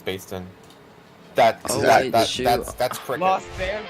it's based in. That's Oh, that, wait, shoot. that's cricket. Lost fans.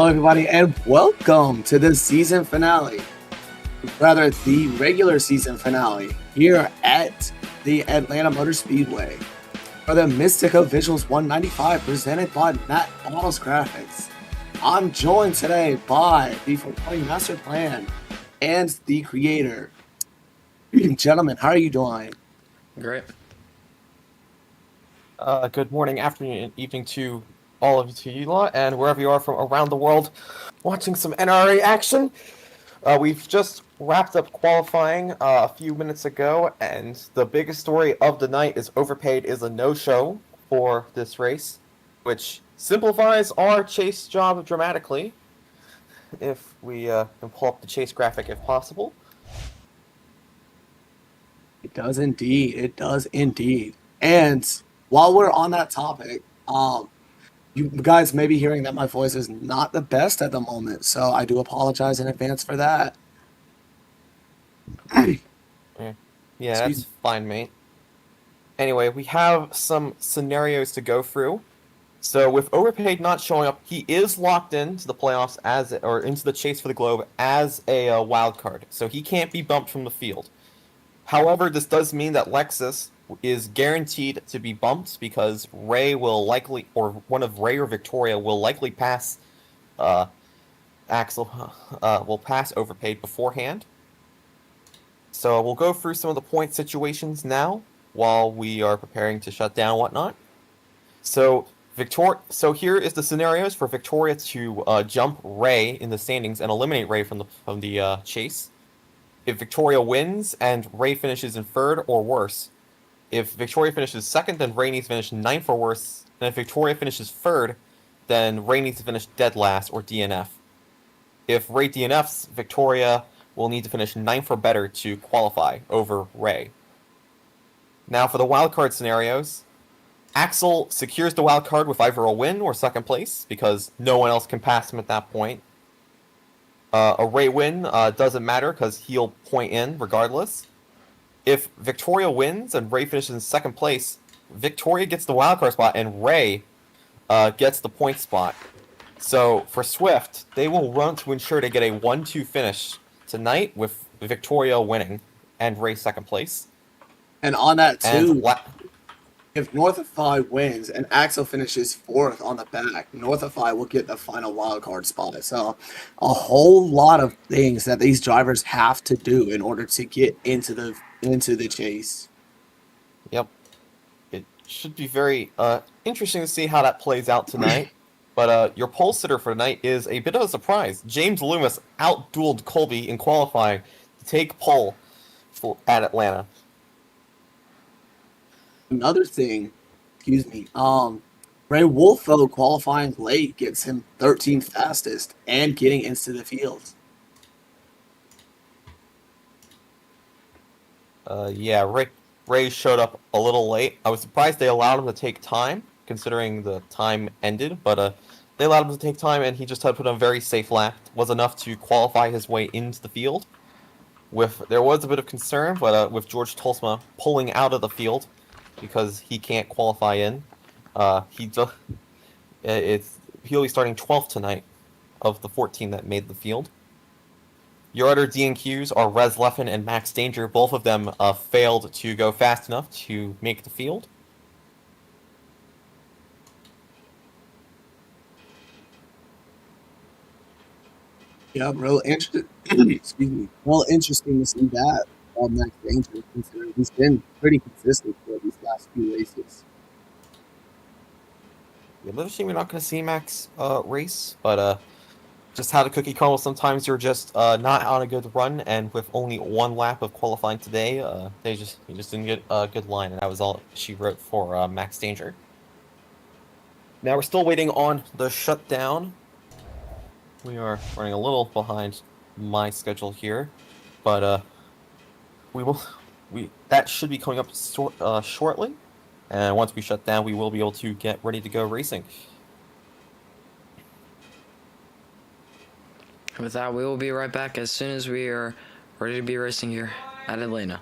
Hello, everybody, and welcome to the season finale. Rather, the regular season finale here at the Atlanta Motor Speedway for the Mystixo Visuals 195 presented by Matt Bottles Graphics. I'm joined today by the Foregoing Master Plan and the creator. Gentlemen, how are you doing? Great. Good morning, afternoon, and evening to all of you lot, and wherever you are from around the world watching some NRRA action. We've just wrapped up qualifying a few minutes ago, and the biggest story of the night is Overpaid is a no-show for this race, which simplifies our chase job dramatically, if we can pull up the chase graphic if possible. It does indeed. It does indeed. And while we're on that topic, you guys may be hearing that my voice is not the best at the moment, so I do apologize in advance for that. Yeah, that's fine, mate. Anyway, we have some scenarios to go through. So with Overpaid not showing up, he is locked into the playoffs or into the chase for the globe as a wild card. So he can't be bumped from the field. However, this does mean that Lexus is guaranteed to be bumped because Ray will likely, or one of Ray or Victoria will likely pass Axel, will pass Overpaid beforehand. So we'll go through some of the point situations now while we are preparing to shut down and whatnot. So here is the scenarios for Victoria to jump Ray in the standings and eliminate Ray from the chase. If Victoria wins and Ray finishes in third or worse. If Victoria finishes second, then Ray needs to finish ninth or worse. And if Victoria finishes third, then Ray needs to finish dead last or DNF. If Ray DNFs, Victoria will need to finish ninth or better to qualify over Ray. Now for the wildcard scenarios, Axel secures the wild card with either a win or second place, because no one else can pass him at that point. A Ray win doesn't matter, because he'll point in regardless. If Victoria wins and Ray finishes in second place, Victoria gets the wild card spot and Ray gets the point spot. So for Swift, they will run to ensure they get a 1-2 finish tonight, with Victoria winning and Ray second place. And on that too, if Northify wins and Axel finishes fourth on the back, Northify will get the final wildcard spot. So a whole lot of things that these drivers have to do in order to get into the chase. Yep. It should be very interesting to see how that plays out tonight. But your pole sitter for tonight is a bit of a surprise. James Loomis outdueled Colby in qualifying to take pole at Atlanta. Another thing, Ray Wolfo qualifying late gets him 13th fastest and getting into the field. Yeah, Ray showed up a little late. I was surprised they allowed him to take time, considering the time ended, but they allowed him to take time, and he just had to put on a very safe lap. Was enough to qualify his way into the field. There was a bit of concern, but with George Tolsma pulling out of the field because he can't qualify in, he'll be starting 12th tonight of the 14 that made the field. Your other DNQs are Rez Leffen and Max Danger. Both of them failed to go fast enough to make the field. Yeah, real interesting. Excuse me. Real interesting to see that on Max Danger, considering he's been pretty consistent for these last few races. Yeah, another shame we're not going to see Max race, but just how the cookie crumbles. Sometimes you're just not on a good run, and with only one lap of qualifying today, he just didn't get a good line, and that was all she wrote for Max Danger. Now we're still waiting on the shutdown. We are running a little behind my schedule here, but that should be coming up shortly, and once we shut down, we will be able to get ready to go racing. With that, we will be right back as soon as we are ready to be racing here at Atlanta.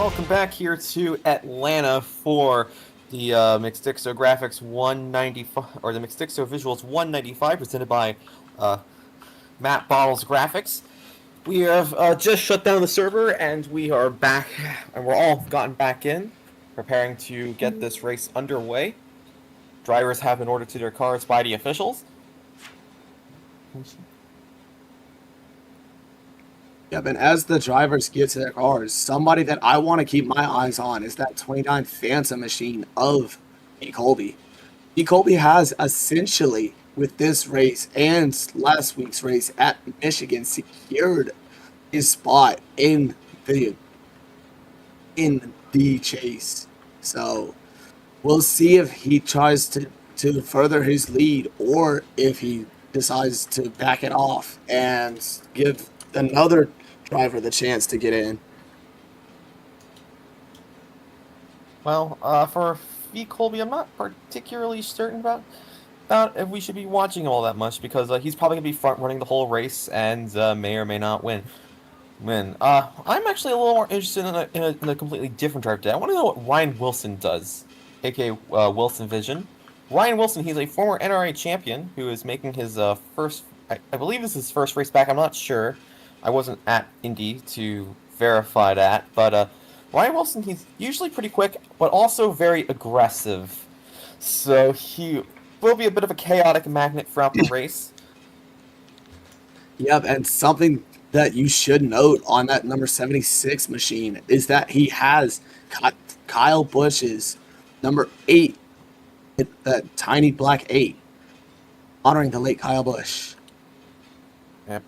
welcome back here to Atlanta for the Mystixo Graphics 195, or the Mystixo Visuals 195, presented by Matt Bottles Graphics. We have just shut down the server, and we are back, and we're all gotten back in, preparing to get this race underway. Drivers have been ordered to their cars by the officials. Yeah, and as the drivers get to their cars, somebody that I want to keep my eyes on is that 29 Phantom machine of E. Colby. E. Colby has essentially, with this race and last week's race at Michigan, secured his spot in the chase. So we'll see if he tries to further his lead or if he decides to back it off and give another driver the chance to get in. Well, for V. Colby, I'm not particularly certain about if we should be watching him all that much, because he's probably going to be front running the whole race and may or may not win. I'm actually a little more interested in a completely different driver today. I want to know what Ryan Wilson does, aka Wilson Vision. Ryan Wilson, he's a former NRRA champion who is making his first, I believe this is his first race back, I'm not sure. I wasn't at Indy to verify that, but Ryan Wilson, he's usually pretty quick, but also very aggressive. So he will be a bit of a chaotic magnet throughout the race. Yep, and something that you should note on that number 76 machine is that he has Kyle Busch's number 8, that tiny black 8, honoring the late Kyle Busch. Yep,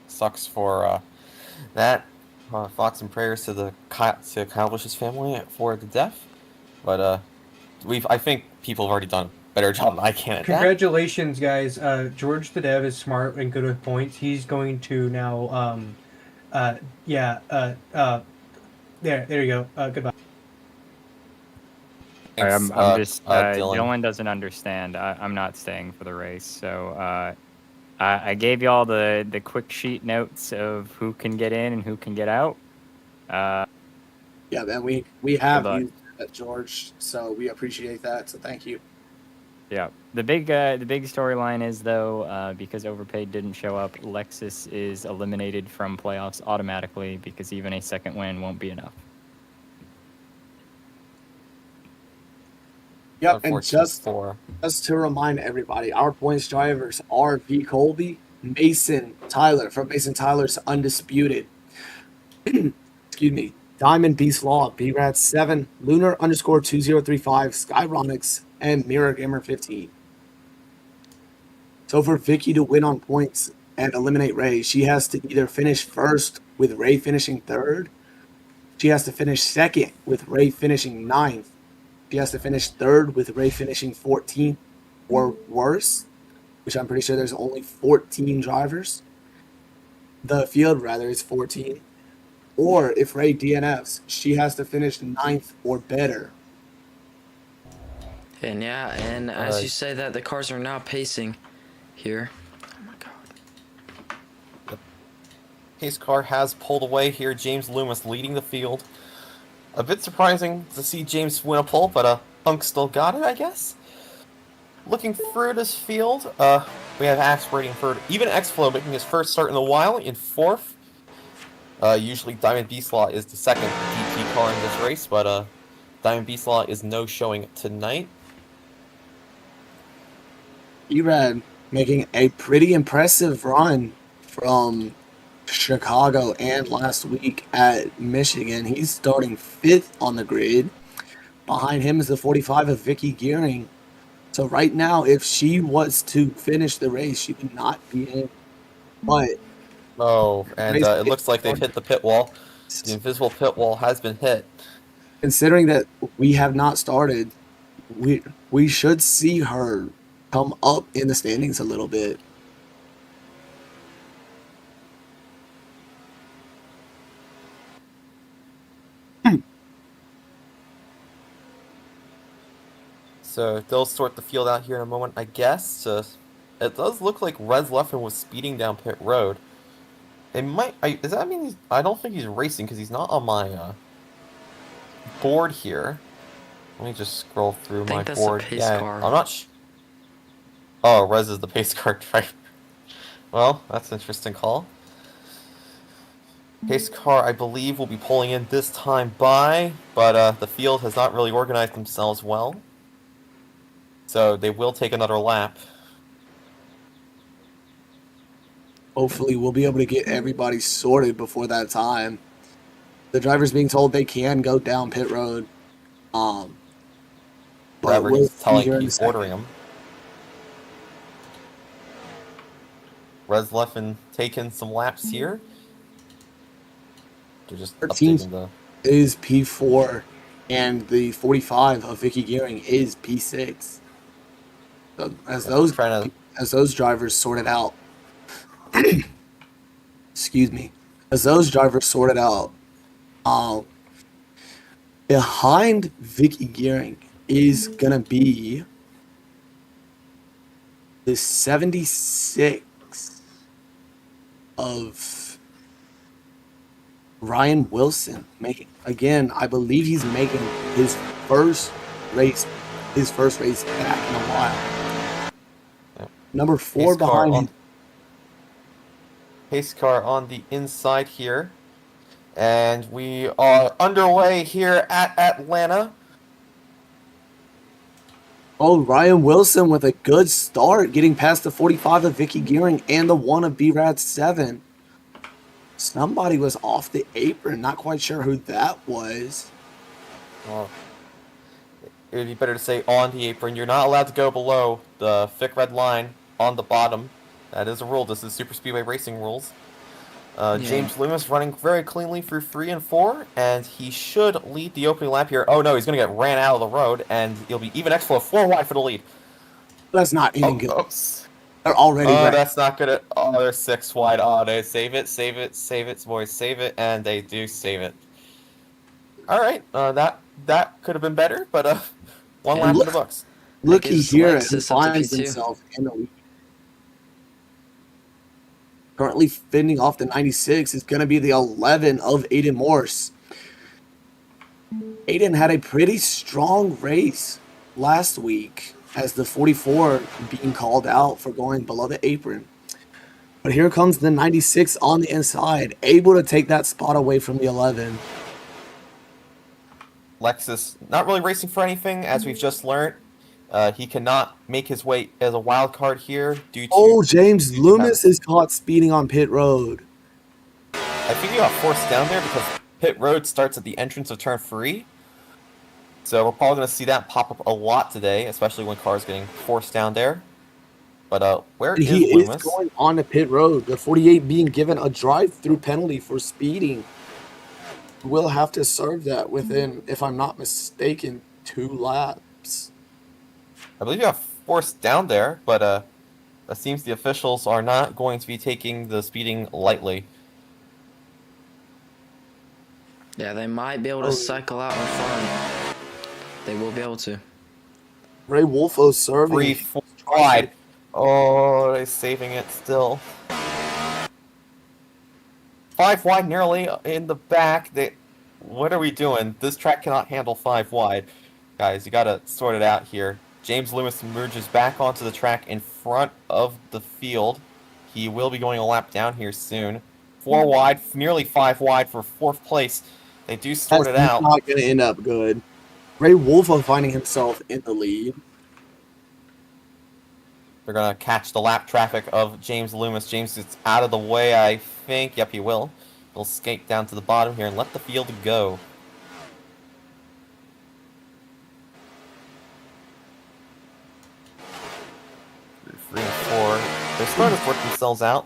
sucks for that. Thoughts and prayers to Kyle Busch's family for the death. But I think people have already done a better job than I can at Congratulations, guys. George the Dev is smart and good with points. He's going to now there you go. Goodbye. Thanks, I'm just Dylan. Dylan doesn't understand. I'm not staying for the race, so I gave you all the quick sheet notes of who can get in and who can get out. Yeah, man, we have Good luck. used that, George, so we appreciate that. So thank you. Yeah, the big storyline is though, because Overpaid didn't show up, Lexus is eliminated from playoffs automatically because even a second win won't be enough. Yep, and just to remind everybody, our points drivers are V. Colby, Mason Tyler from Mason Tyler's Undisputed. Excuse me. Diamond Beast Law, BRAD 7, Lunar _ 2035, Skyronics, and Mirror Gamer 15. So for Vicky to win on points and eliminate Ray, she has to either finish first with Ray finishing third. She has to finish second with Ray finishing ninth. She has to finish third with Ray finishing 14th or worse, which I'm pretty sure there's only 14 drivers. The field, rather, is 14. Or if Ray DNFs, she has to finish ninth or better. And yeah, and as you say that, the cars are now pacing here. Oh my god. Pace car has pulled away here. James Loomis leading the field. A bit surprising to see James win a pole, but Punk still got it, I guess. Looking through this field, we have Axe rating third. Even X-Flow making his first start in a while in fourth. Usually Diamond Beastlaw is the second DP car in this race, but Diamond Beastlaw is no showing tonight. Erad making a pretty impressive run from Chicago and last week at Michigan. He's starting 5th on the grid. Behind him is the 45 of Vicky Gearing. So right now, if she was to finish the race, she would not be in. But oh, and it looks like they've hit the pit wall. The invisible pit wall has been hit. Considering that we have not started, we should see her come up in the standings a little bit. So they'll sort the field out here in a moment, I guess. It does look like Rez Leffin was speeding down pit road. It might. Does that mean I don't think he's racing because he's not on my board here. Let me just scroll through I think my that's board. a pace car. I'm not. Oh, Rez is the pace car driver. Well, that's an interesting call. Pace car, I believe, will be pulling in this time by, but the field has not really organized themselves well. So they will take another lap. Hopefully, we'll be able to get everybody sorted before that time. The driver's being told they can go down pit road. But Whatever we'll he's see telling, here in a he's second. ordering them. Rez left and taking some laps here. They're just 13 updating the... is P4, and the 45 of Vicky Gearing is P6. So as those drivers sorted out, excuse me, as those drivers sorted out, behind Vicky Gearing is gonna be the 76 of Ryan Wilson. I believe he's making his first race back in a while. Yep. Number 4 behind him. Pace car on the inside here. And we are underway here at Atlanta. Oh, Ryan Wilson with a good start, getting past the 45 of Vicky Gearing and the 1 of B-Rad 7. Somebody was off the apron. Not quite sure who that was. Well, it would be better to say on the apron. You're not allowed to go below the thick red line on the bottom. That is a rule. This is Super Speedway Racing rules. James Loomis running very cleanly through 3 and 4, and he should lead the opening lap here. Oh no, he's going to get ran out of the road, and he'll be even extra 4 wide for the lead. That's not even good. Oops. They're already Oh, red. that's not good. Oh, they're 6 wide. Oh, they save it, boys, save it, and they do save it. All right, that could have been better, but one lap in the books. Looky here, Lexus he up to finds P2. himself in the lead. Currently fending off the 96 is going to be the 11 of Aiden Morse. Aiden had a pretty strong race last week as the 44 being called out for going below the apron. But here comes the 96 on the inside, able to take that spot away from the 11. Lexus not really racing for anything, as we've just learned. He cannot make his way as a wild card here due to... Oh, James Loomis is caught speeding on pit road. I think he got forced down there because pit road starts at the entrance of turn 3. So we're probably going to see that pop up a lot today, especially when cars getting forced down there. But where is He Loomis? is going on to pit road. The 48 being given a drive-through penalty for speeding. Will have to serve that within, if I'm not mistaken, 2 laps. I believe he got forced down there, but it seems the officials are not going to be taking the speeding lightly. Yeah, they might be able to cycle out in front. They will be able to. Ray Wolfo serving. 3, 4 wide. Oh, they're saving it still. 5 wide, nearly in the back. What are we doing? This track cannot handle 5 wide. Guys, you gotta sort it out here. James Loomis emerges back onto the track in front of the field. He will be going a lap down here soon. 4 wide, nearly 5 wide for 4th place. They do sort it out. That's not going to end up good. Ray Wolfo finding himself in the lead. They're going to catch the lap traffic of James Loomis. James is out of the way, I think. Yep, he will. He'll skate down to the bottom here and let the field go. Three and 4. They're starting to work themselves out.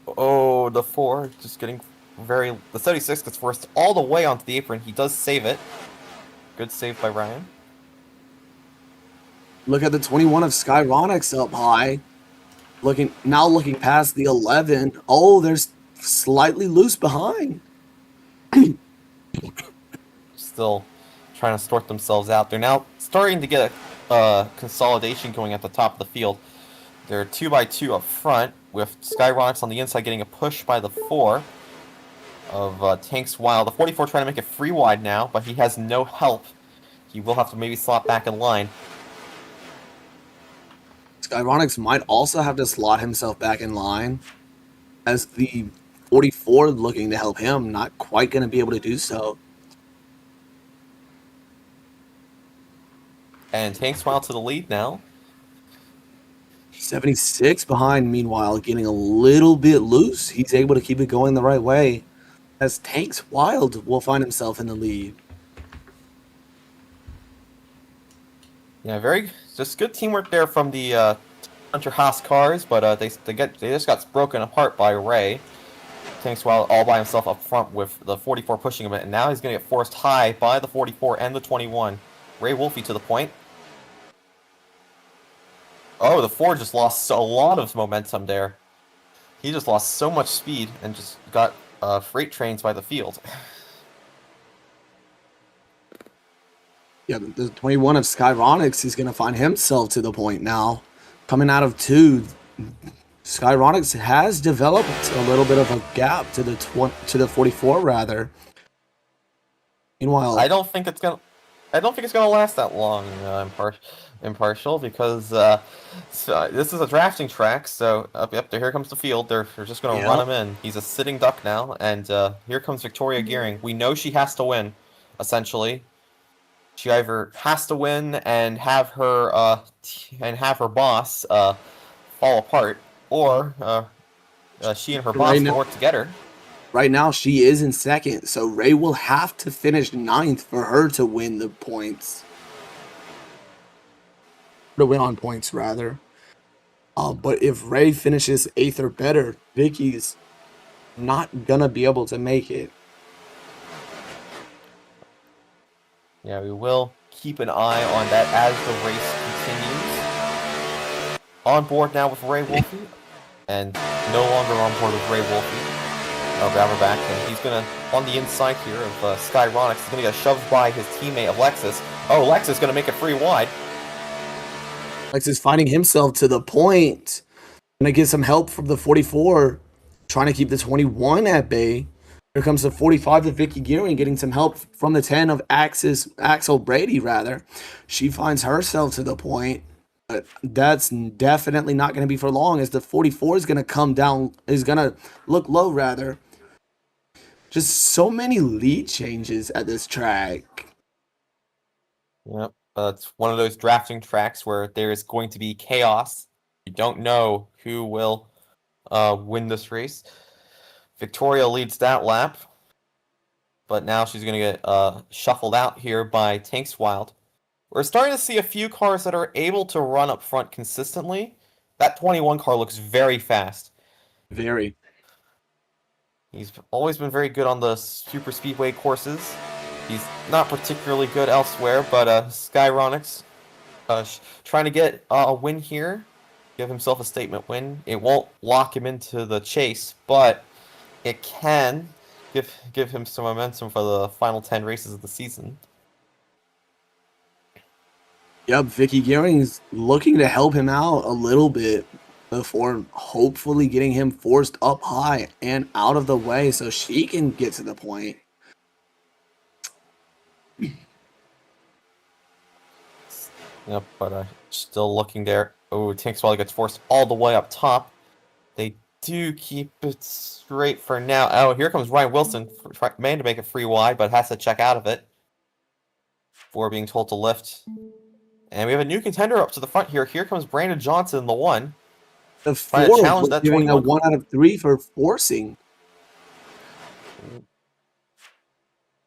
Oh, the 4 just getting very... The 76 gets forced all the way onto the apron. He does save it. Good save by Ryan. Look at the 21 of Skyronics up high. Looking past the 11. Oh, they're slightly loose behind. Still trying to sort themselves out. They're now starting to get a consolidation going at the top of the field. They're 2x2 up front, with Skyronics on the inside getting a push by the 4. of Tank's Wild. The 44 trying to make it free wide now, but he has no help. He will have to maybe slot back in line. Skyronics might also have to slot himself back in line, as the 44 looking to help him, not quite going to be able to do so. And Tank's Wild to the lead now. 76 behind, meanwhile, getting a little bit loose. He's able to keep it going the right way, as Tank's Wild will find himself in the lead. Yeah, just good teamwork there from the Hunter Haas cars, but they just got broken apart by Ray. Tank's Wild all by himself up front with the 44 pushing him, and now he's going to get forced high by the 44 and the 21. Ray Wolfie to the point. Oh, the Ford just lost a lot of momentum there. He just lost so much speed and just got freight trains by the field. Yeah, the 21 of Skyronics is going to find himself to the point now. Coming out of 2, Skyronics has developed a little bit of a gap to the 44 rather. Meanwhile, I don't think it's gonna last that long. Impartial, because so this is a drafting track. So up to here comes the field. They're just gonna run him in. He's a sitting duck now, and here comes Victoria Gearing. We know she has to win. Essentially, she either has to win and have her boss fall apart, or she and her boss can work together. Right now, she is in second, so Ray will have to finish 9th for her to win the points. To win on points, rather. But if Ray finishes 8th or better, Vicky's not gonna be able to make it. Yeah, we will keep an eye on that as the race continues. On board now with Ray Wolfie, and no longer on board with Ray Wolfie. I'll grab her back, and he's gonna, on the inside here of Skyronics, he's gonna get shoved by his teammate Alexis. Oh, Alexis gonna make it free wide. Alexis finding himself to the point. Gonna get some help from the 44, trying to keep the 21 at bay. Here comes the 45 of Vicky Gearing, getting some help from the 10 of Axel Brady, rather. She finds herself to the point, but that's definitely not going to be for long, as the 44 is going to come down, is going to look low, rather. Just so many lead changes at this track. Yep, it's one of those drafting tracks where there is going to be chaos. You don't know who will win this race. Victoria leads that lap, but now she's going to get shuffled out here by Tank's Wild. We're starting to see a few cars that are able to run up front consistently. That 21 car looks very fast. Very. He's always been very good on the super speedway courses. He's not particularly good elsewhere, but Skyronics trying to get a win here. Give himself a statement win. It won't lock him into the chase, but it can give him some momentum for the final 10 races of the season. Yep, Vicky Gearing's looking to help him out a little bit before hopefully getting him forced up high and out of the way so she can get to the point. Yep, but still looking there. Oh, Tank's Wild gets forced all the way up top. They do keep it straight for now. Oh, here comes Ryan Wilson, trying to make it free wide, but has to check out of it before being told to lift. And we have a new contender up to the front here. Here comes Brandon Johnson, the 1. The 4 challenge that giving a 21. 1 out of 3 for forcing.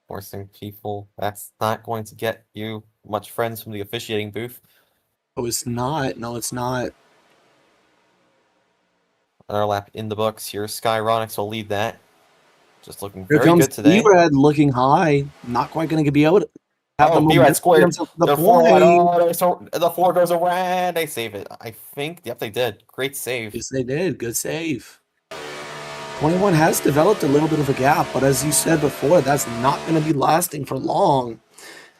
Forcing people, that's not going to get you much friends from the officiating booth. Oh, it's not. No, it's not. Another lap in the books here. Skyronics will lead that. Just looking Here very comes good today. B-Red looking high. Not quite going to be able to have the B-Red squared. momentum to the The 4 wide. point. Oh, the 4 goes around. They save it. I think. Yep, they did. Great save. Yes, they did. Good save. 21 has developed a little bit of a gap, but as you said before, that's not going to be lasting for long,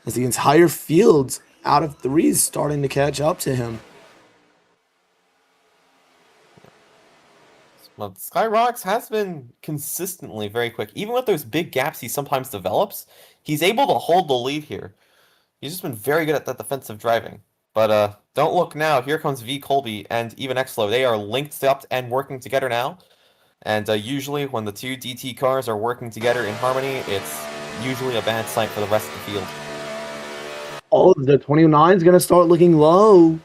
as the entire field out of 3 is starting to catch up to him. Well, Skyrox has been consistently very quick. Even with those big gaps he sometimes develops, he's able to hold the lead here. He's just been very good at that defensive driving. But don't look now. Here comes V Colby and even Xflow. They are linked up and working together now. And usually when the two DT cars are working together in harmony, it's usually a bad sight for the rest of the field. Oh, the 29 is going to start looking low.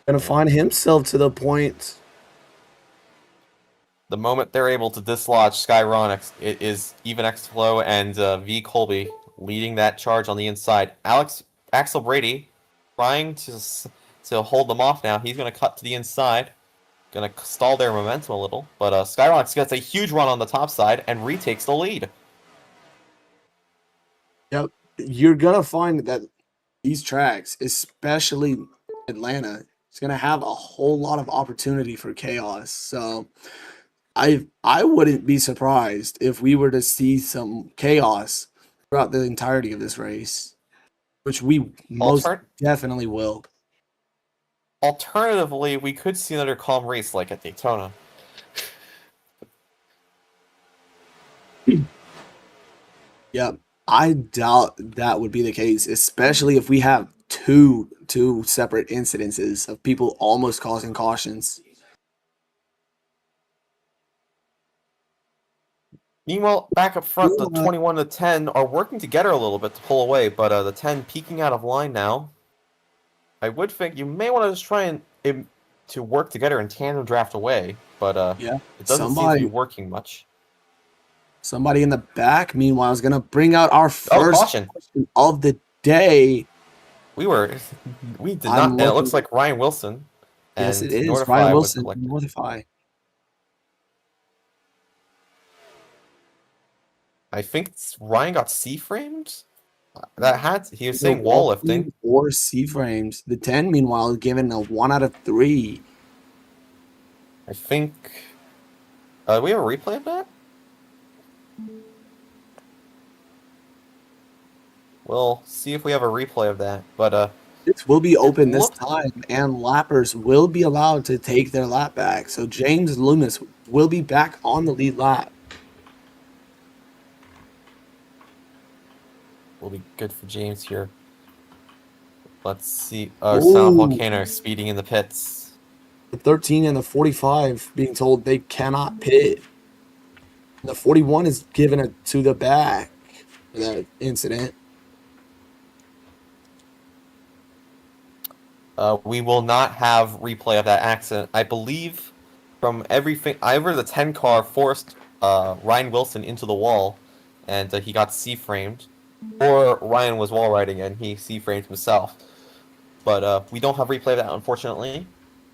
Going to find himself to the point. The moment they're able to dislodge Skyronix, it is even Xflow and V Colby leading that charge on the inside. Axel Brady trying to hold them off now. He's going to cut to the inside. Going to stall their momentum a little. But Skyronix gets a huge run on the top side and retakes the lead. Yep. You're going to find that these tracks, especially Atlanta, is going to have a whole lot of opportunity for chaos. So I wouldn't be surprised if we were to see some chaos throughout the entirety of this race, which we most definitely will. Alternatively, we could see another calm race like at Daytona. Yep. I doubt that would be the case, especially if we have two separate incidences of people almost causing cautions. Meanwhile, back up front, the 21 to 10 are working together a little bit to pull away, but the 10 peeking out of line now. I would think you may want to just try and to work together and tandem draft away, but yeah, it doesn't seem to be working much. Somebody in the back, meanwhile, is going to bring out our first question of the day. We did not. And it looks like Ryan Wilson. Yes, it is. Ryan Wilson, Northify. I think Ryan got C-framed. He was saying wall lifting. Or C-frames. The 10, meanwhile, is given a 1 out of 3. I think... we have a replay of that? We'll see if we have a replay of that. But this will be open this time, and lappers will be allowed to take their lap back. So James Loomis will be back on the lead lap. Will be good for James here. Let's see. Oh, Sound Volcano speeding in the pits. The 13 and the 45 being told they cannot pit. The 41 is given it to the back for that incident. We will not have replay of that accident. I believe from everything, either the 10 car forced Ryan Wilson into the wall and he got C-framed, or Ryan was wall riding and he C-framed himself. But we don't have replay of that, unfortunately.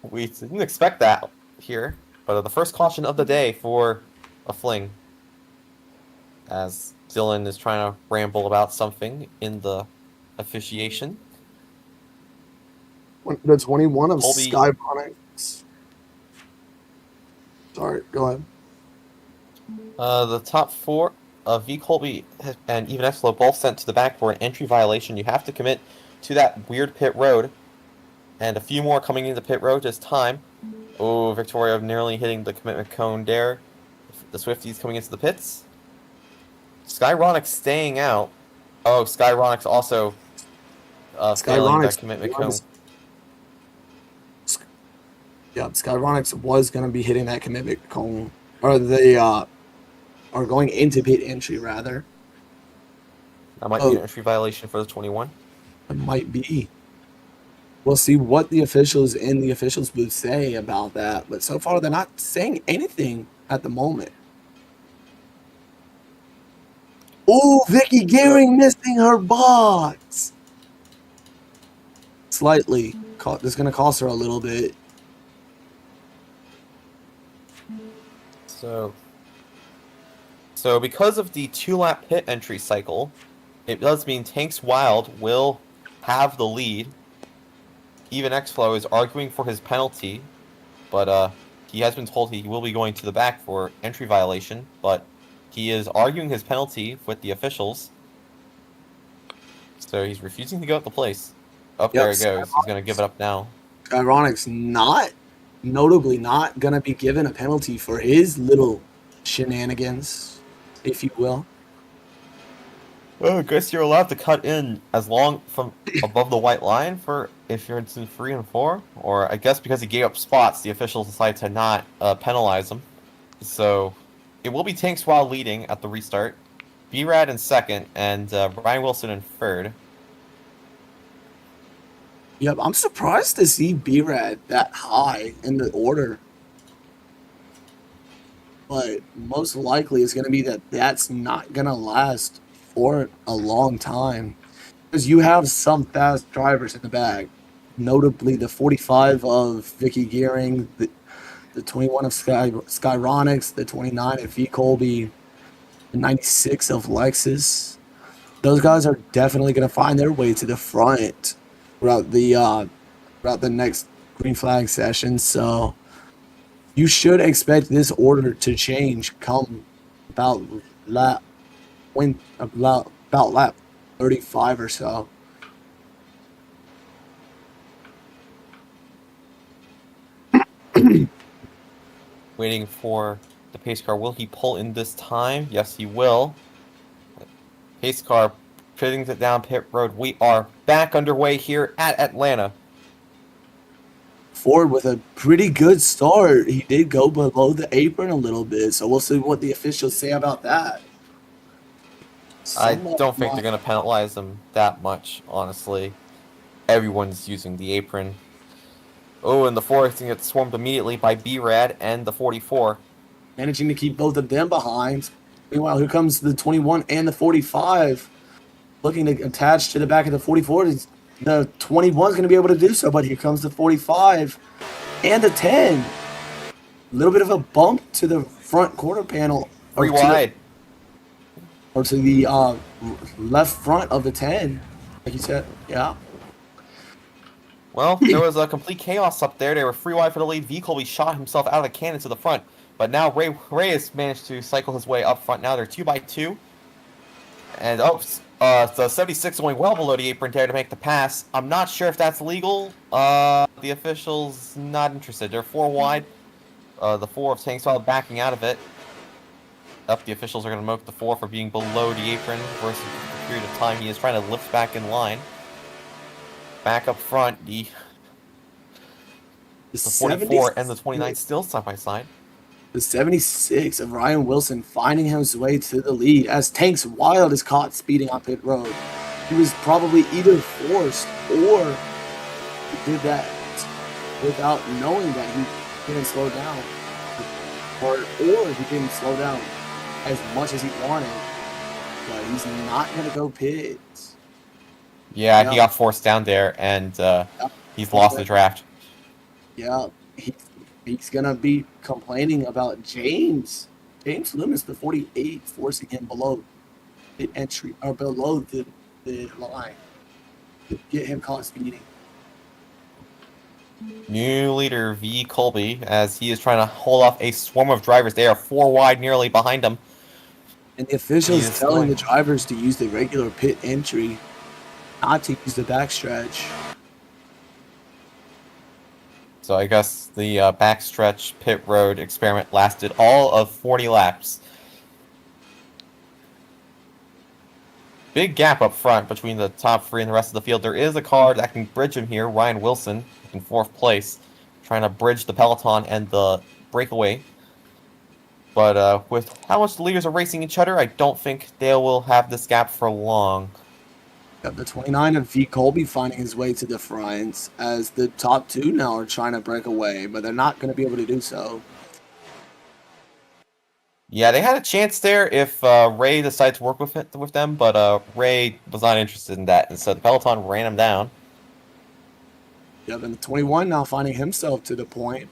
We didn't expect that here. But the first caution of the day for a fling, as Dylan is trying to ramble about something in the officiation. The 21 of Skyronix. Sorry, go ahead. The top 4 of V Colby and even Xflow both sent to the back for an entry violation. You have to commit to that weird pit road. And a few more coming into pit road this time. Oh, Victoria nearly hitting the commitment cone there. The Swifties coming into the pits. Skyronix staying out. Oh, Skyronix also failing that commitment cone. Yeah, Skyronix was going to be hitting that commitment cone. Or they are going into pit entry, rather. That might be an entry violation for the 21. It might be. We'll see what the officials in the officials booth say about that. But so far, they're not saying anything at the moment. Oh, Vicky Gehring missing her box. Slightly. This is going to cost her a little bit. So because of the 2-lap pit entry cycle, it does mean Tanks Wild will have the lead. Even Xflow is arguing for his penalty, but he has been told he will be going to the back for entry violation, but he is arguing his penalty with the officials. So he's refusing to go up the place. There it goes. He's going to give it up now. Skyronix not notably not going to be given a penalty for his little shenanigans, if you will. Oh, I guess you're allowed to cut in as long from above the white line for if you're in 3 and 4. Or I guess because he gave up spots, the officials decided to not penalize him. So it will be Tanks Wild leading at the restart, B-Rad in second, and Ryan Wilson in third. Yep, I'm surprised to see B-Rad that high in the order. But most likely it's going to be that that's not going to last for a long time. Because you have some fast drivers in the back. Notably the 45 of Vicky Gearing, the 21 of Skyronics, the 29 of V. Colby, the 96 of Lexus. Those guys are definitely going to find their way to the front throughout the next green flag session. So you should expect this order to change come about lap 35 or so. Waiting for the pace car. Will he pull in this time? Yes, he will. Pace car pitting it down pit road. We are back underway here at Atlanta. Ford with a pretty good start. He did go below the apron a little bit, so we'll see what the officials say about that. I don't think they're going to penalize him that much, honestly. Everyone's using the apron. Oh, and the 4 is going to get swarmed immediately by B-Rad and the 44. Managing to keep both of them behind. Meanwhile, here comes the 21 and the 45. Looking to attach to the back of the 44. The 21 is going to be able to do so, but here comes the 45 and the 10. A little bit of a bump to the front quarter panel. Three wide. To the left front of the 10. Like you said, yeah. Well, there was a complete chaos up there. They were free wide for the lead. V. Colby shot himself out of the cannon to the front. But now Ray has managed to cycle his way up front. Now they're 2x2. And the 76 going well below the apron there to make the pass. I'm not sure if that's legal. The officials not interested. They're 4 wide. The 4 of Tanks Wild backing out of it. The officials are going to mock the 4 for being below the apron versus the period of time he is trying to lift back in line. Back up front, the 44 and the 29 still side by side. The 76 of Ryan Wilson finding his way to the lead as Tanks Wild is caught speeding on pit road. He was probably either forced or he did that without knowing that he didn't slow down. Or he didn't slow down as much as he wanted. But he's not going to go pits. Yeah, he got forced down there, and he's lost the draft. Yeah, he's going to be complaining about James Loomis, the 48, forcing him below the entry, or below the line to get him caught speeding. New leader V. Colby, as he is trying to hold off a swarm of drivers. They are 4 wide nearly behind him. And the officials telling the drivers to use the regular pit entry, not to use the backstretch. So I guess the backstretch pit road experiment lasted all of 40 laps. Big gap up front between the top 3 and the rest of the field. There is a car that can bridge him here. Ryan Wilson in 4th place, trying to bridge the peloton and the breakaway. But with how much the leaders are racing each other, I don't think they will have this gap for long. Got the 29 of V. Colby finding his way to the front as the top 2 now are trying to break away, but they're not going to be able to do so. Yeah, they had a chance there if Ray decided to work with them, but Ray was not interested in that, and so the peloton ran him down. Yep, and the 21 now finding himself to the point.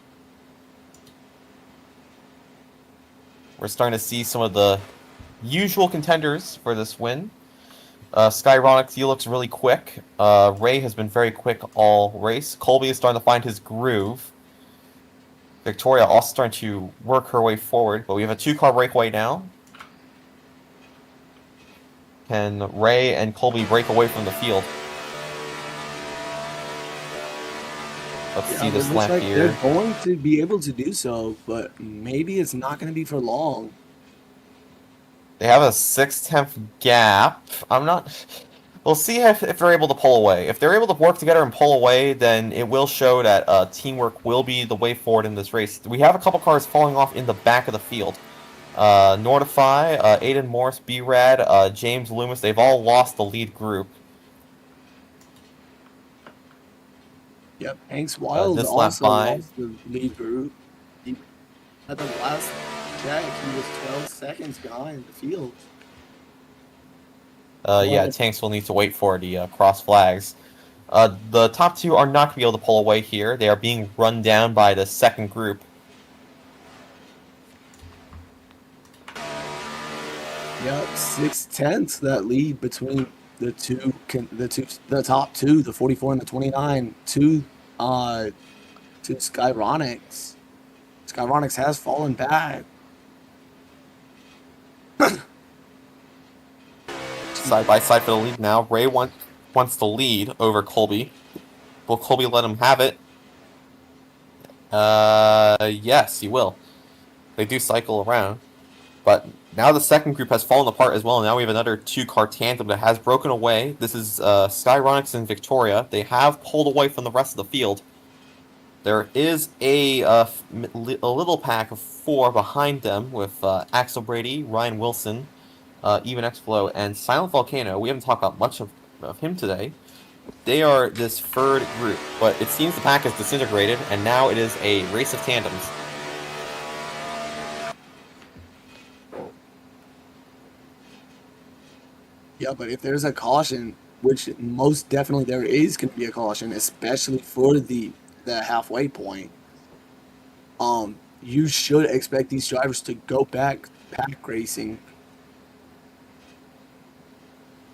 We're starting to see some of the usual contenders for this win. Skyronics, he looks really quick. Ray has been very quick all race. Colby is starting to find his groove. Victoria also starting to work her way forward, but we have a 2-car breakaway now. Can Ray and Colby break away from the field? Let's Yeah, see it this looks lap like here. they're going to be able to do so, but maybe it's not going to be for long. They have a 6/10 gap. I'm not. We'll see if they're able to pull away. If they're able to work together and pull away, then it will show that teamwork will be the way forward in this race. We have a couple cars falling off in the back of the field. Nordify, Aiden Morris, B-Rad, James Loomis, they've all lost the lead group. Yep, Hanks Wild This lap also by. lost the lead group. At the last check, he was 12 seconds behind the field. Yeah, Tanks will need to wait for the cross flags. The top two are not going to be able to pull away here. They are being run down by the second group. Yep, 6/10 that lead between the top two, the 44 and the 29, to Skyronics. Skyronics has fallen back. Side by side for the lead now. Ray wants the lead over Colby. Will Colby let him have it? Yes, he will. They do cycle around. But now the second group has fallen apart as well. Now we have another two-car tandem that has broken away. This is Skyronics and Victoria. They have pulled away from the rest of the field. There is a little pack of 4 behind them with Axel Brady, Ryan Wilson, Even X-Flow, and Silent Volcano. We haven't talked about much of him today. They are this third group, but it seems the pack has disintegrated, and now it is a race of tandems. Yeah, but if there's a caution, which most definitely there is going to be a caution, especially for the halfway point, you should expect these drivers to go back pack racing.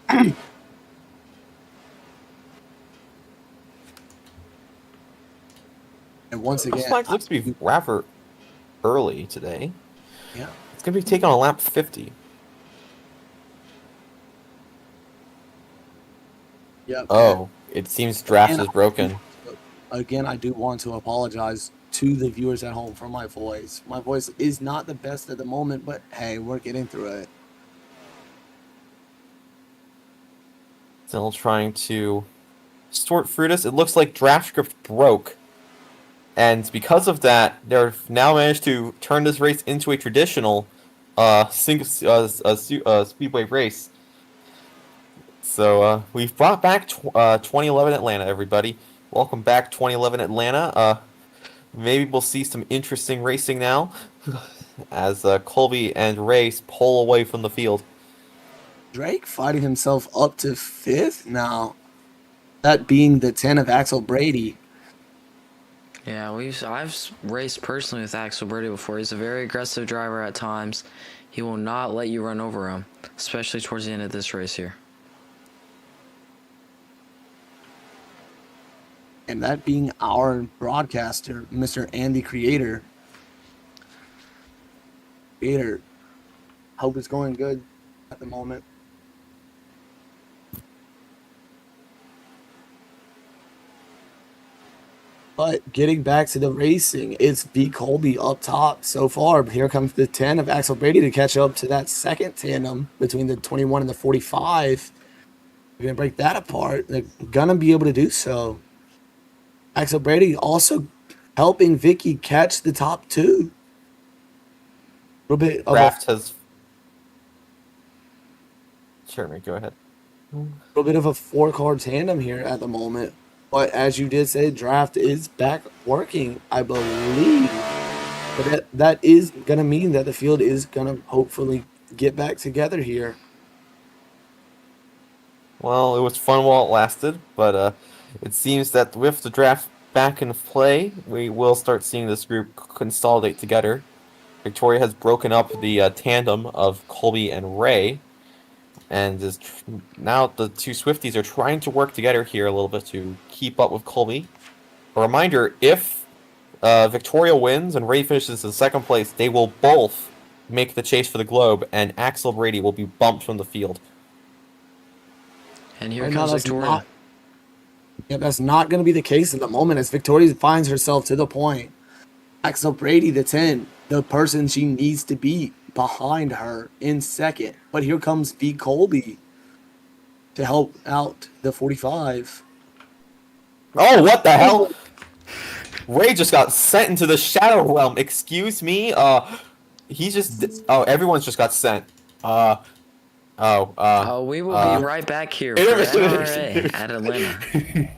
And once again, This flag looks to be rather early today. yeah, It's going to be taken on lap 50. yeah. Oh, it seems draft is broken. Again, I do want to apologize to the viewers at home for my voice. My voice is not the best at the moment, but hey, we're getting through it. Still trying to sort through this. It looks like draft script broke. And because of that, they've now managed to turn this race into a traditional speedway race. So we've brought back 2011 Atlanta, everybody. Welcome back, 2011 Atlanta. Maybe we'll see some interesting racing now as Colby and Race pull away from the field. Drake fighting himself up to 5th now. That being the 10 of Axel Brady. Yeah, I've raced personally with Axel Brady before. He's a very aggressive driver at times. He will not let you run over him, especially towards the end of this race here. And that being our broadcaster, Mr. Andy Creator. Creator, hope it's going good at the moment. But getting back to the racing, it's B. Colby up top so far. Here comes the 10 of Axel Brady to catch up to that second tandem between the 21 and the 45. They're going to break that apart. They're going to be able to do so. Axel Brady also helping Vicky catch the top 2. A little bit of Draft has... Sure, mate, go ahead. a little bit of a 4-car tandem here at the moment. But as you did say, draft is back working, I believe. But that is going to mean that the field is going to hopefully get back together here. Well, it was fun while it lasted, but it seems that with the draft back in play, we will start seeing this group consolidate together. Victoria has broken up the tandem of Colby and Ray, and now the two Swifties are trying to work together here a little bit to keep up with Colby. A reminder, if Victoria wins and Ray finishes in second place, they will both make the chase for the globe, and Axel Brady will be bumped from the field. And here Right comes now, that's Victoria. Yeah, that's not going to be the case at the moment as Victoria finds herself to the point. Axel Brady, the 10, the person she needs to beat behind her in second. But here comes V. Colby to help out the 45. Oh, what the hell? Ray just got sent into the Shadow Realm. Excuse me? He just... Oh, everyone's just got sent. We will be right back here for NRRA at Atlanta.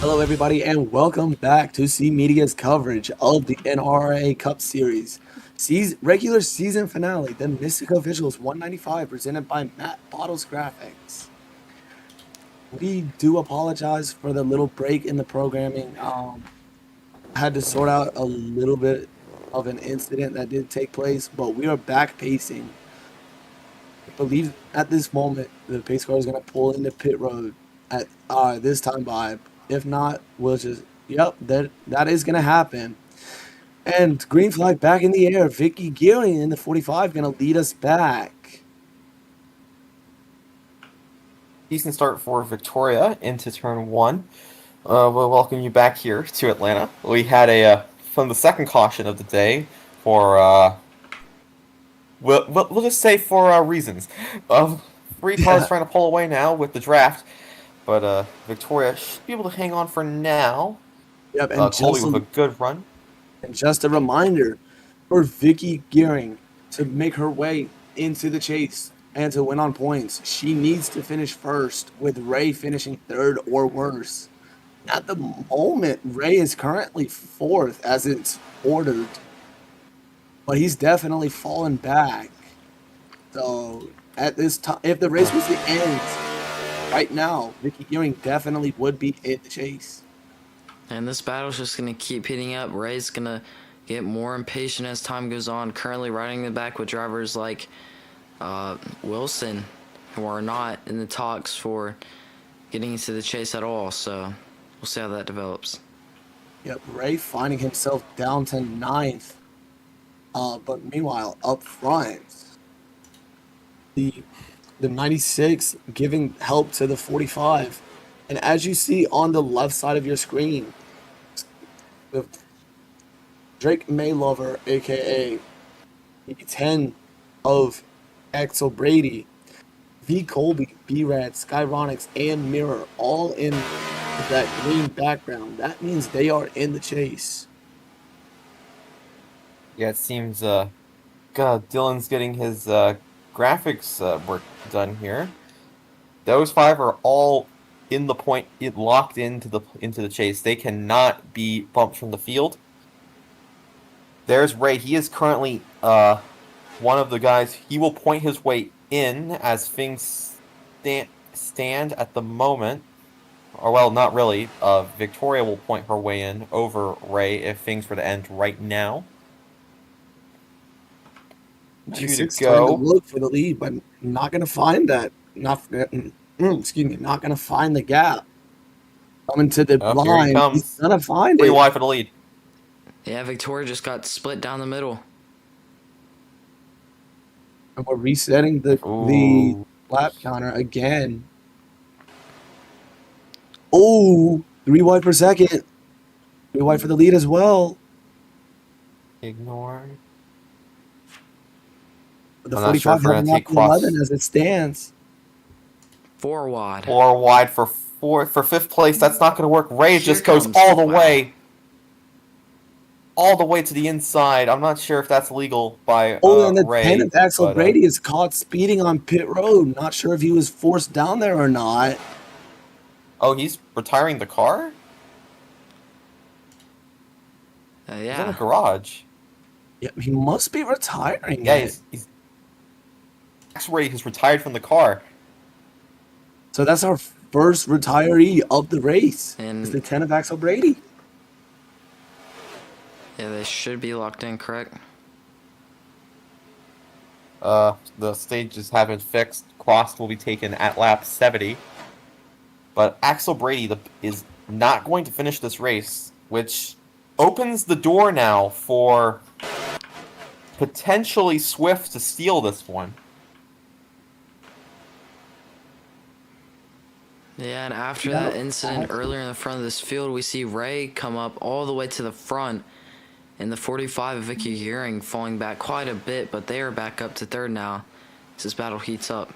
Hello, everybody, and welcome back to C Media's coverage of the NRRA Cup Series. Regular season finale, the Mystixo Visuals 195, presented by Matt Bottles Graphics. We do apologize for the little break in the programming. I had to sort out a little bit of an incident that did take place, but we are back pacing. I believe at this moment the pace car is going to pull into pit road this time by. If not, we'll just yep, that is gonna happen. And green flag back in the air. Vicky Gearing in the 45 gonna lead us back. Decent start for Victoria into turn 1. We'll welcome you back here to Atlanta. We had a from the second caution of the day for we'll just say for reasons. 3 cars trying to pull away now with the draft, but Victoria should be able to hang on for now. Yep, and Colby with a good run. And just a reminder for Vicky Gearing to make her way into the chase and to win on points, she needs to finish first, with Ray finishing third or worse. At the moment, Ray is currently fourth as it's ordered, but he's definitely fallen back. So at this time, if the race was to end right now, Vicky Gearing definitely would be in the chase. And this battle's just going to keep heating up. Ray's going to get more impatient as time goes on, currently riding the back with drivers like Wilson, who are not in the talks for getting into the chase at all. So we'll see how that develops. Yep, Ray finding himself down to 9th. But meanwhile, up front, the 96 giving help to the 45. And as you see on the left side of your screen, Drake Maylover, aka the 10 of Axel Brady, V Colby, B-Rad, Skyronics, and Mirror, all in that green background. That means they are in the chase. Yeah, it seems Dylan's getting his graphics work done here. Those 5 are all in the point, locked into the chase. They cannot be bumped from the field. There's Ray. He is currently one of the guys. He will point his way in as things stand at the moment. Or well, not really. Victoria will point her way in over Ray if things were to end right now. 2 to Trying to go. look for the lead, but not going to find that. Not going to find the gap. Coming to the Here he line, comes. he's going to find 3 it. wide for the lead. Yeah, Victoria just got split down the middle. And we're resetting the Ooh. lap counter again. Oh, 3 wide per second. 3 wide for the lead as well. Ignore. The I'm not sure 45 if we're having gonna up take cross. 11 as it stands. 4 wide. 4 wide for 5th place. That's not going to work. Ray Here just goes comes all the wow. way. All the way to the inside. I'm not sure if that's legal by And the Ray. 10 of Axel but, Brady is caught speeding on pit road. Not sure if he was forced down there or not. Oh, he's retiring the car? He's in Yeah. the garage. Yeah, he must be retiring. Yeah, it. he's Axel Brady has retired from the car. So that's our first retiree of the race. And- It's the 10 of Axel Brady. Yeah, they should be locked in, correct? The stages have been fixed. Cross will be taken at lap 70. But Axel Brady is not going to finish this race, which opens the door now for potentially Swift to steal this one. Yeah, and after that incident earlier in the front of this field, we see Ray come up all the way to the front, and the 45 of Vicky Gearing falling back quite a bit, but they are back up to third now as this battle heats up.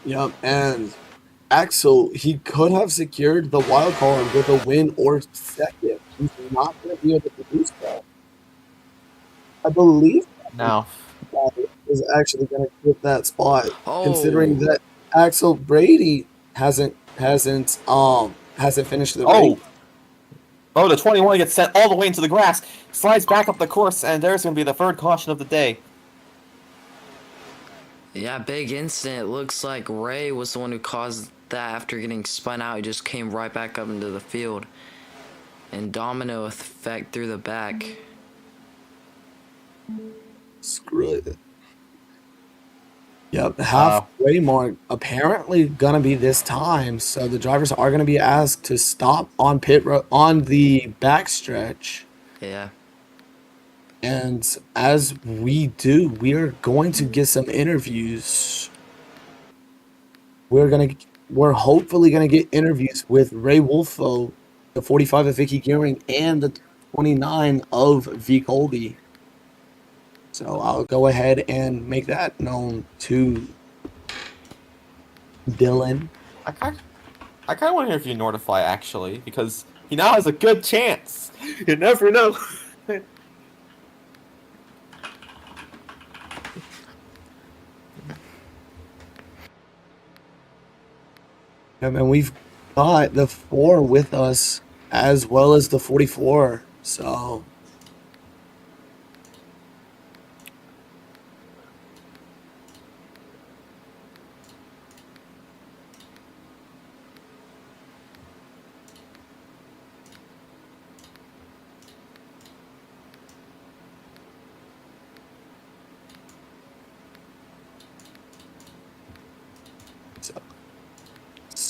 Yep, and Axel, he could have secured the wild card with a win or second. He's not going to be able to do that. I believe Now, that is actually going to get that spot, Oh. considering that Axel Brady hasn't finished the race. Oh, the 21 gets sent all the way into the grass, slides back up the course, and there's going to be the 3rd caution of the day. Yeah, big incident. It looks like Ray was the one who caused that after getting spun out. He just came right back up into the field. And domino effect through the back. Screw it. Yep, halfway mark apparently gonna be this time, so the drivers are gonna be asked to stop on on the backstretch. Yeah. And as we do, we're going to get some interviews. We're hopefully gonna get interviews with Ray Wolfo, the 45 of Vicky Gearing, and the 29 of V Colby. So I'll go ahead and make that known to Dylan. I kind of want to interview Nordify actually because he now has a good chance. You never know. And we've got the 4 with us as well as the 44. So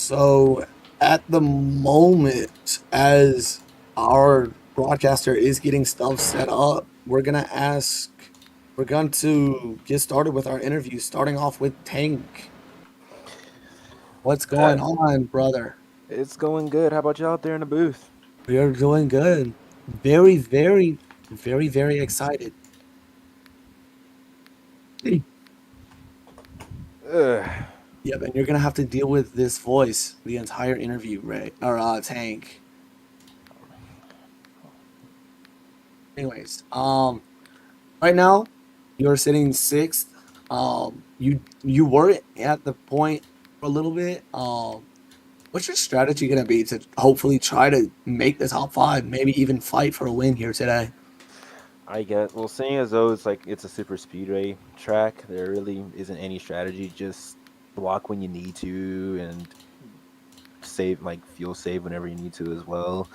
So at the moment, as our broadcaster is getting stuff set up, we're going to get started with our interview, starting off with Tank. What's going on, brother? It's going good. How about you out there in the booth? We are doing good. Very, very, very, very excited. Ugh. Yep, and you're gonna have to deal with this voice the entire interview, Ray or Tank. Anyways, right now you're sitting 6th. You were at the point for a little bit. What's your strategy gonna be to hopefully try to make the top 5, maybe even fight for a win here today? Well, seeing as though it's a super speedway track, there really isn't any strategy. Just block when you need to and save, fuel save whenever you need to as well.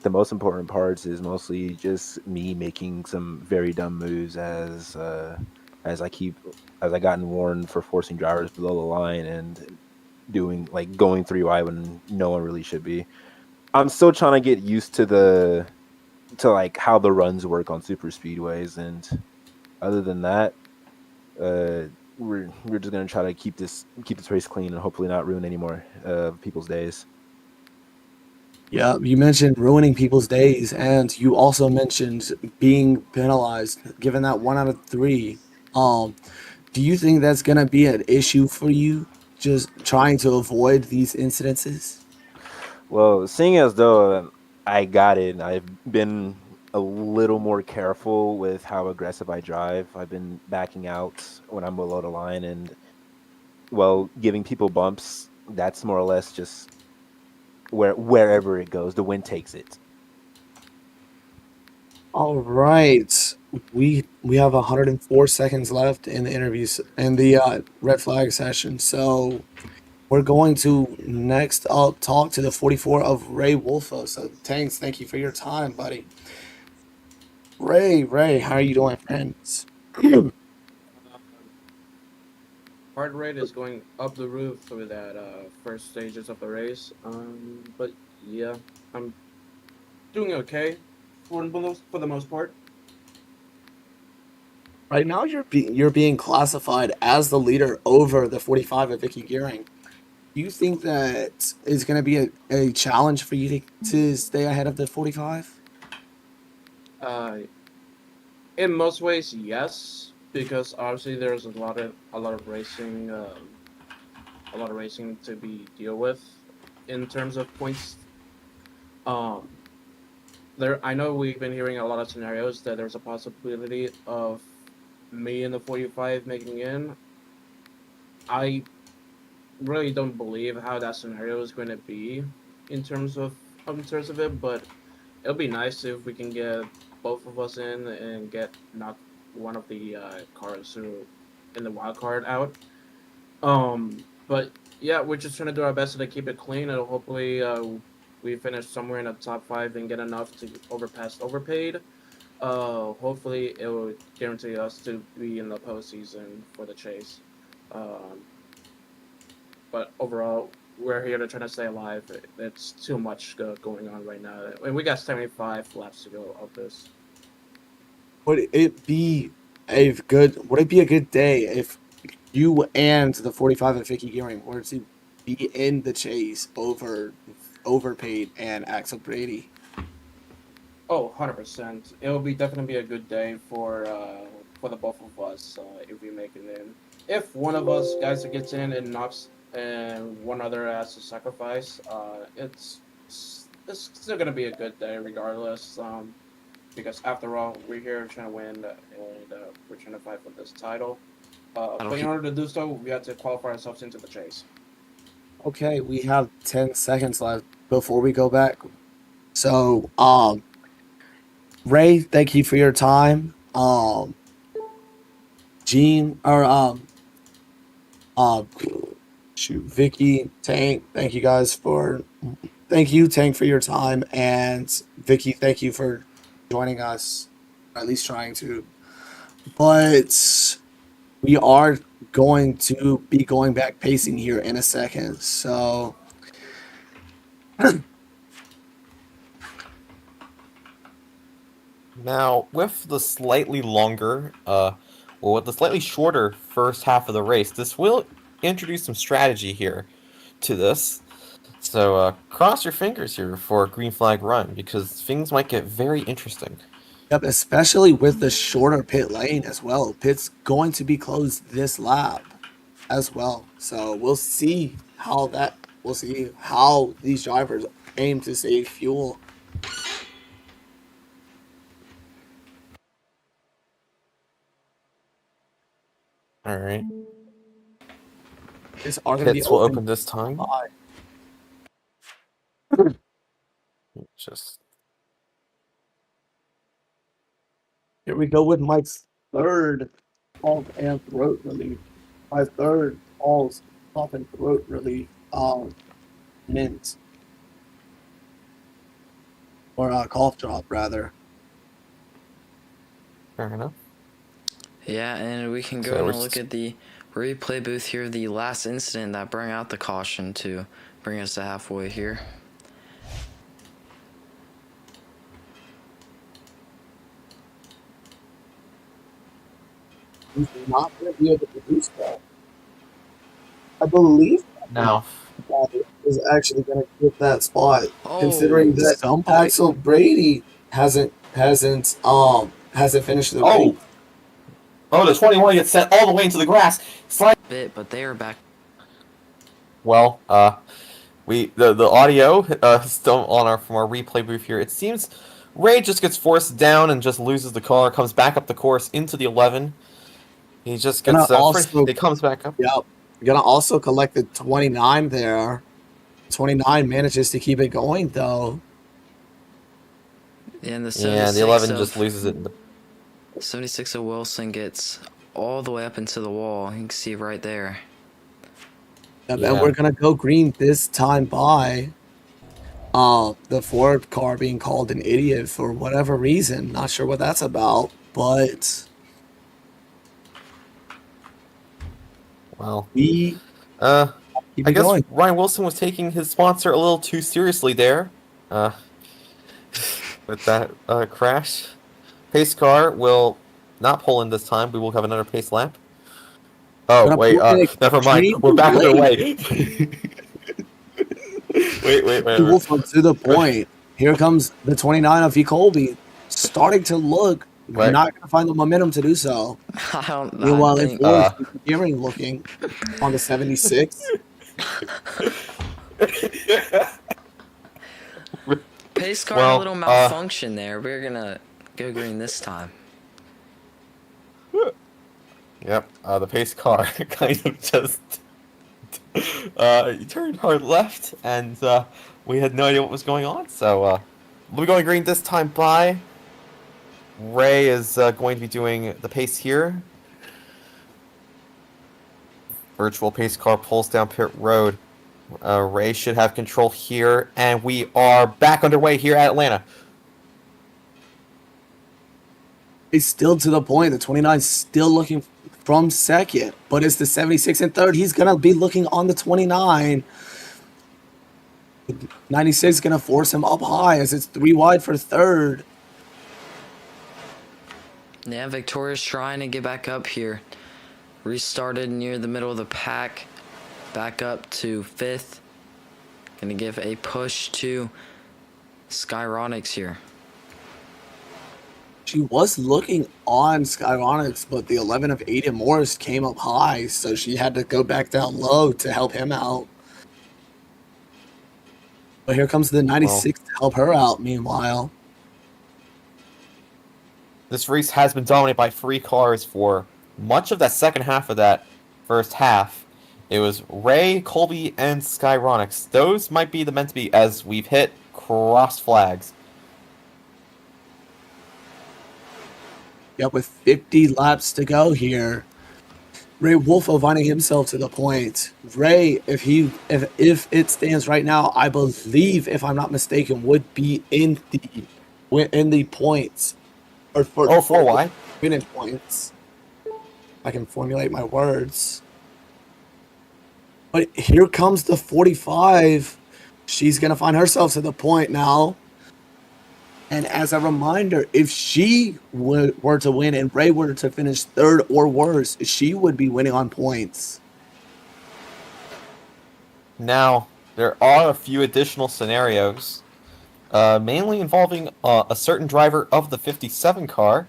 The most important parts is mostly just me making some very dumb moves as I gotten warned for forcing drivers below the line and going 3 wide when no one really should be. I'm still trying to get used to how the runs work on super speedways, and other than that, we're just gonna try to keep this race clean and hopefully not ruin any more people's days. Yeah, you mentioned ruining people's days, and you also mentioned being penalized, given that 1 out of 3. Do you think that's gonna be an issue for you, just trying to avoid these incidences? Well, seeing as though I got it, I've been a little more careful with how aggressive I drive. I've been backing out when I'm below the line and, well, giving people bumps. That's more or less just wherever it goes, the wind takes it. All right, we have 104 seconds left in the interviews in the red flag session. So we're going to next up talk to the 44 of Ray Wolfo. So Tanks, thank you for your time, buddy. Ray, how are you doing, friends? Heart rate is going up the roof for that first stages of the race. But yeah, I'm doing okay for the most part. Right now, you're being classified as the leader over the 45 of Vicky Gearing. Do you think that is going to be a challenge for you to stay ahead of the 45? In most ways, yes, because obviously there's a lot of racing, a lot of racing to be deal with in terms of points. I know we've been hearing a lot of scenarios that there's a possibility of me in the 45 making in. I really don't believe how that scenario is going to be in terms of it, but it'll be nice if we can get both of us in and knock one of the cars through in the wild card out. But yeah, we're just trying to do our best to keep it clean, and hopefully we finish somewhere in the top 5 and get enough to overpass overpaid. Hopefully it will guarantee us to be in the postseason for the chase. But overall, we're here to try to stay alive. It's too much going on right now, and we got 75 laps to go of this. Would it be a good day if you and the 45 and Vicky Gearing were to be in the chase over Overpaid and Axel Brady? Oh, 100%. It'll be definitely be a good day for the both of us if we make it in. If one of us guys gets in and knocks and one other has to sacrifice, it's still gonna be a good day regardless. Because after all, we're here trying to win and we're trying to fight for this title. But in order to do so, we have to qualify ourselves into the chase. Okay, we have 10 seconds left before we go back. So, Ray, thank you for your time. Gene, or shoot, Vicky, Tank, thank you Tank for your time, and Vicky, thank you for joining us, or at least trying to. But we are going to be going back pacing here in a second, so Now, with the slightly longer, with the slightly shorter first half of the race, this will introduce some strategy here to this. So, cross your fingers here for a green flag run, because things might get very interesting. yep, especially with the shorter pit lane as well. Pit's going to be closed this lap as well. So we'll see how these drivers aim to save fuel. All right. Pits are going to be Pits will open open this time. by Just here we go with my third pulse and throat relief. My third pulse, cough and throat relief. Mint. Or cough drop, rather. fair enough. Yeah, and we can go So and we're look at the replay booth here, the last incident that brought out the caution to bring us to halfway here. He's not going to be able to do that. I believe Now, that is actually going to get that spot, Oh, considering that Axel Brady hasn't finished the race. the 21 gets sent all the way into the grass. Slide. Bit, but they are back. Well, the audio still on from our replay booth here. It seems Ray just gets forced down and just loses the car, comes back up the course into the 11. He just gets he comes back up. Yep. Gonna also collect the 29 there. 29 manages to keep it going though. Yeah, and the Yeah, the 11 just loses it. 76 of Wilson gets all the way up into the wall. You can see right there. Yep, Yeah. and we're gonna go green this time by the Ford car being called an idiot for whatever reason. Not sure what that's about, but Well, we keep I it guess going. Ryan Wilson was taking his sponsor a little too seriously there. With that crash. Pace car will not pull in this time. We will have another pace lap. Oh, Gonna wait, pull in never mind. extreme We're back late. underway. wait. Wolf to the point. Here comes the 29 of E. Colby, starting to look Right. not going to find the momentum to do so. I Meanwhile, think, it's Gearing looking on the 76. pace car Well, a little malfunction there. We're gonna go green this time. Yep, the pace car kind of just turned hard left, and we had no idea what was going on. So we're going green this time by. Ray is going to be doing the pace here. Virtual pace car pulls down pit road. Ray should have control here, and we are back underway here at Atlanta. It's still to the point. The 29 is still looking from second, but it's the 76 in third. He's going to be looking on the 29. 96 is going to force him up high as it's 3 wide for third. Yeah, Victoria's trying to get back up here. Restarted near the middle of the pack. Back up to 5th. Gonna give a push to Skyronics here. She was looking on Skyronics, but the 11 of Aiden Morris came up high, so she had to go back down low to help him out. But here comes the 96 to help her out, meanwhile. This race has been dominated by 3 cars for much of that second half of that first half. It was Ray, Colby, and Skyronics. Those might be the meant to be as we've hit cross flags. Yep, with 50 laps to go here. Ray Wolfo finding himself to the point. Ray, if it stands right now, I believe, if I'm not mistaken, would be in the points. Or for 4 wide. Winning points. I can formulate my words. But here comes the 45. She's going to find herself to the point now. And as a reminder, if she were to win and Ray were to finish third or worse, she would be winning on points. Now, there are a few additional scenarios, mainly involving a certain driver of the 57 car,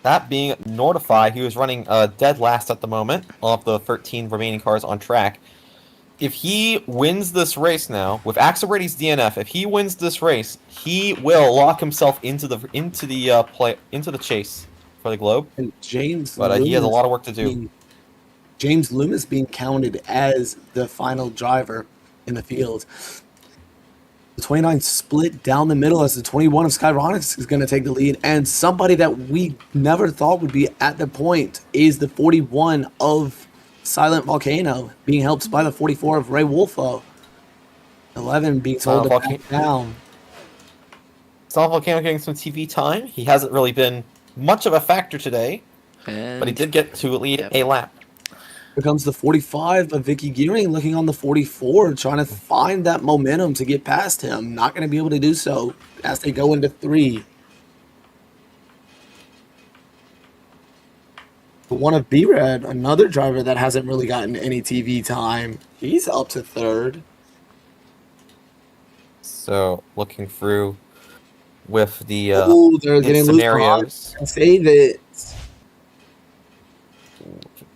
that being Nortify, who is running dead last at the moment of the 13 remaining cars on track. If he wins this race now with Axel Brady's DNF, if he wins this race, he will lock himself into the chase for the Globe. And James, but he has a lot of work to do. James Loomis being counted as the final driver in the field. The 29 split down the middle as the 21 of Skyronics is going to take the lead, and somebody that we never thought would be at the point is the 41 of Silent Volcano, being helped by the 44 of Ray Wolfo. 11 being told to back down. Silent Volcano getting some TV time. He hasn't really been much of a factor today, but he did get to lead a lap. Here comes the 45 of Vicky Gearing looking on the 44, trying to find that momentum to get past him. Not going to be able to do so as they go into 3. But one of B-Red, another driver that hasn't really gotten any TV time, he's up to 3rd. So, looking through with the they're getting scenarios. Save it.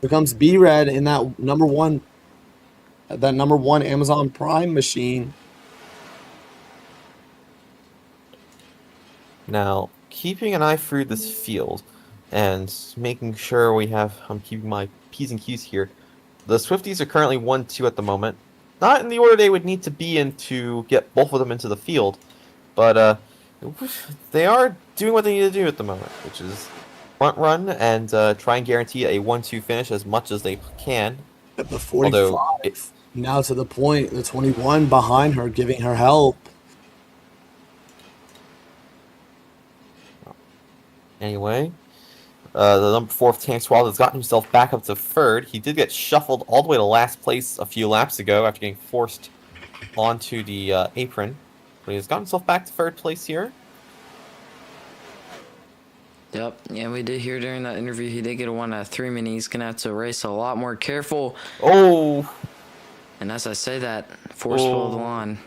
Here comes B-Red in that number one Amazon Prime machine. Now, keeping an eye through this field and making sure I'm keeping my P's and Q's here. The Swifties are currently 1-2 at the moment. Not in the order they would need to be in to get both of them into the field, but they are doing what they need to do at the moment, which is front run and try and guarantee a 1-2 finish as much as they can. At the 45, now to the point, the 21 behind her giving her help. Anyway, the number 4 of Tank Swallow has gotten himself back up to 3rd. He did get shuffled all the way to last place a few laps ago after getting forced onto the apron. But he has gotten himself back to 3rd place here. Yep, yeah, we did hear during that interview he did get a 1 out of 3 mini. He's going to have to race a lot more careful. Oh! And as I say that, forceful of the line.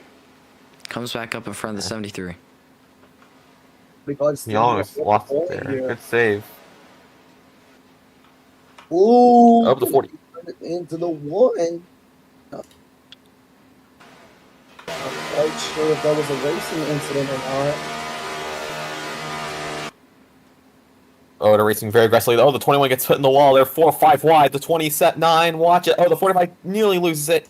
Comes back up in front of the 73. He almost lost it there. Good save. Ooh! Up the 40. Into the 1. Not quite sure if that was a racing incident or not. Oh, they're racing very aggressively. Oh, the 21 gets hit in the wall. They're 4 or 5 wide. The 20 set 9. Watch it. Oh, the 45 nearly loses it.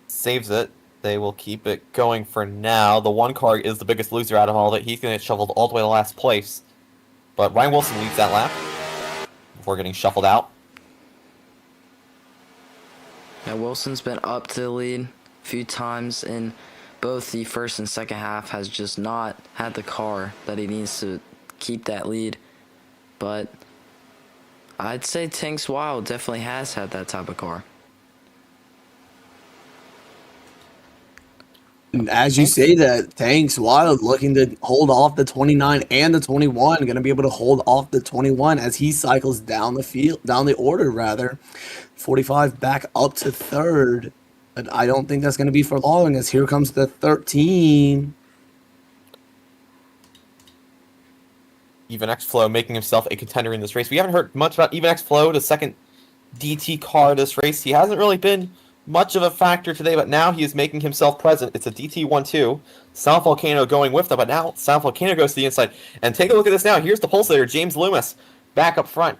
Saves it. They will keep it going for now. The 1 car is the biggest loser out of all of it. He's going to get shuffled all the way to last place. But Ryan Wilson leads that lap before getting shuffled out. Now Wilson's been up to the lead a few times in both the first and second half. Has just not had the car that he needs to keep that lead. But I'd say Tanks Wild definitely has had that type of car. And as you say that, Tanks Wild looking to hold off the 29 and the 21, going to be able to hold off the 21 as he cycles down the field, down the order rather. 45 back up to third, but I don't think that's going to be for long as here comes the 13. Even X Flow making himself a contender in this race. We haven't heard much about Even X Flow, the second DT car this race. He hasn't really been much of a factor today, but now he is making himself present. It's a DT1-2. South Volcano going with them, but now South Volcano goes to the inside. And take a look at this now. Here's the pulsator, James Loomis, back up front.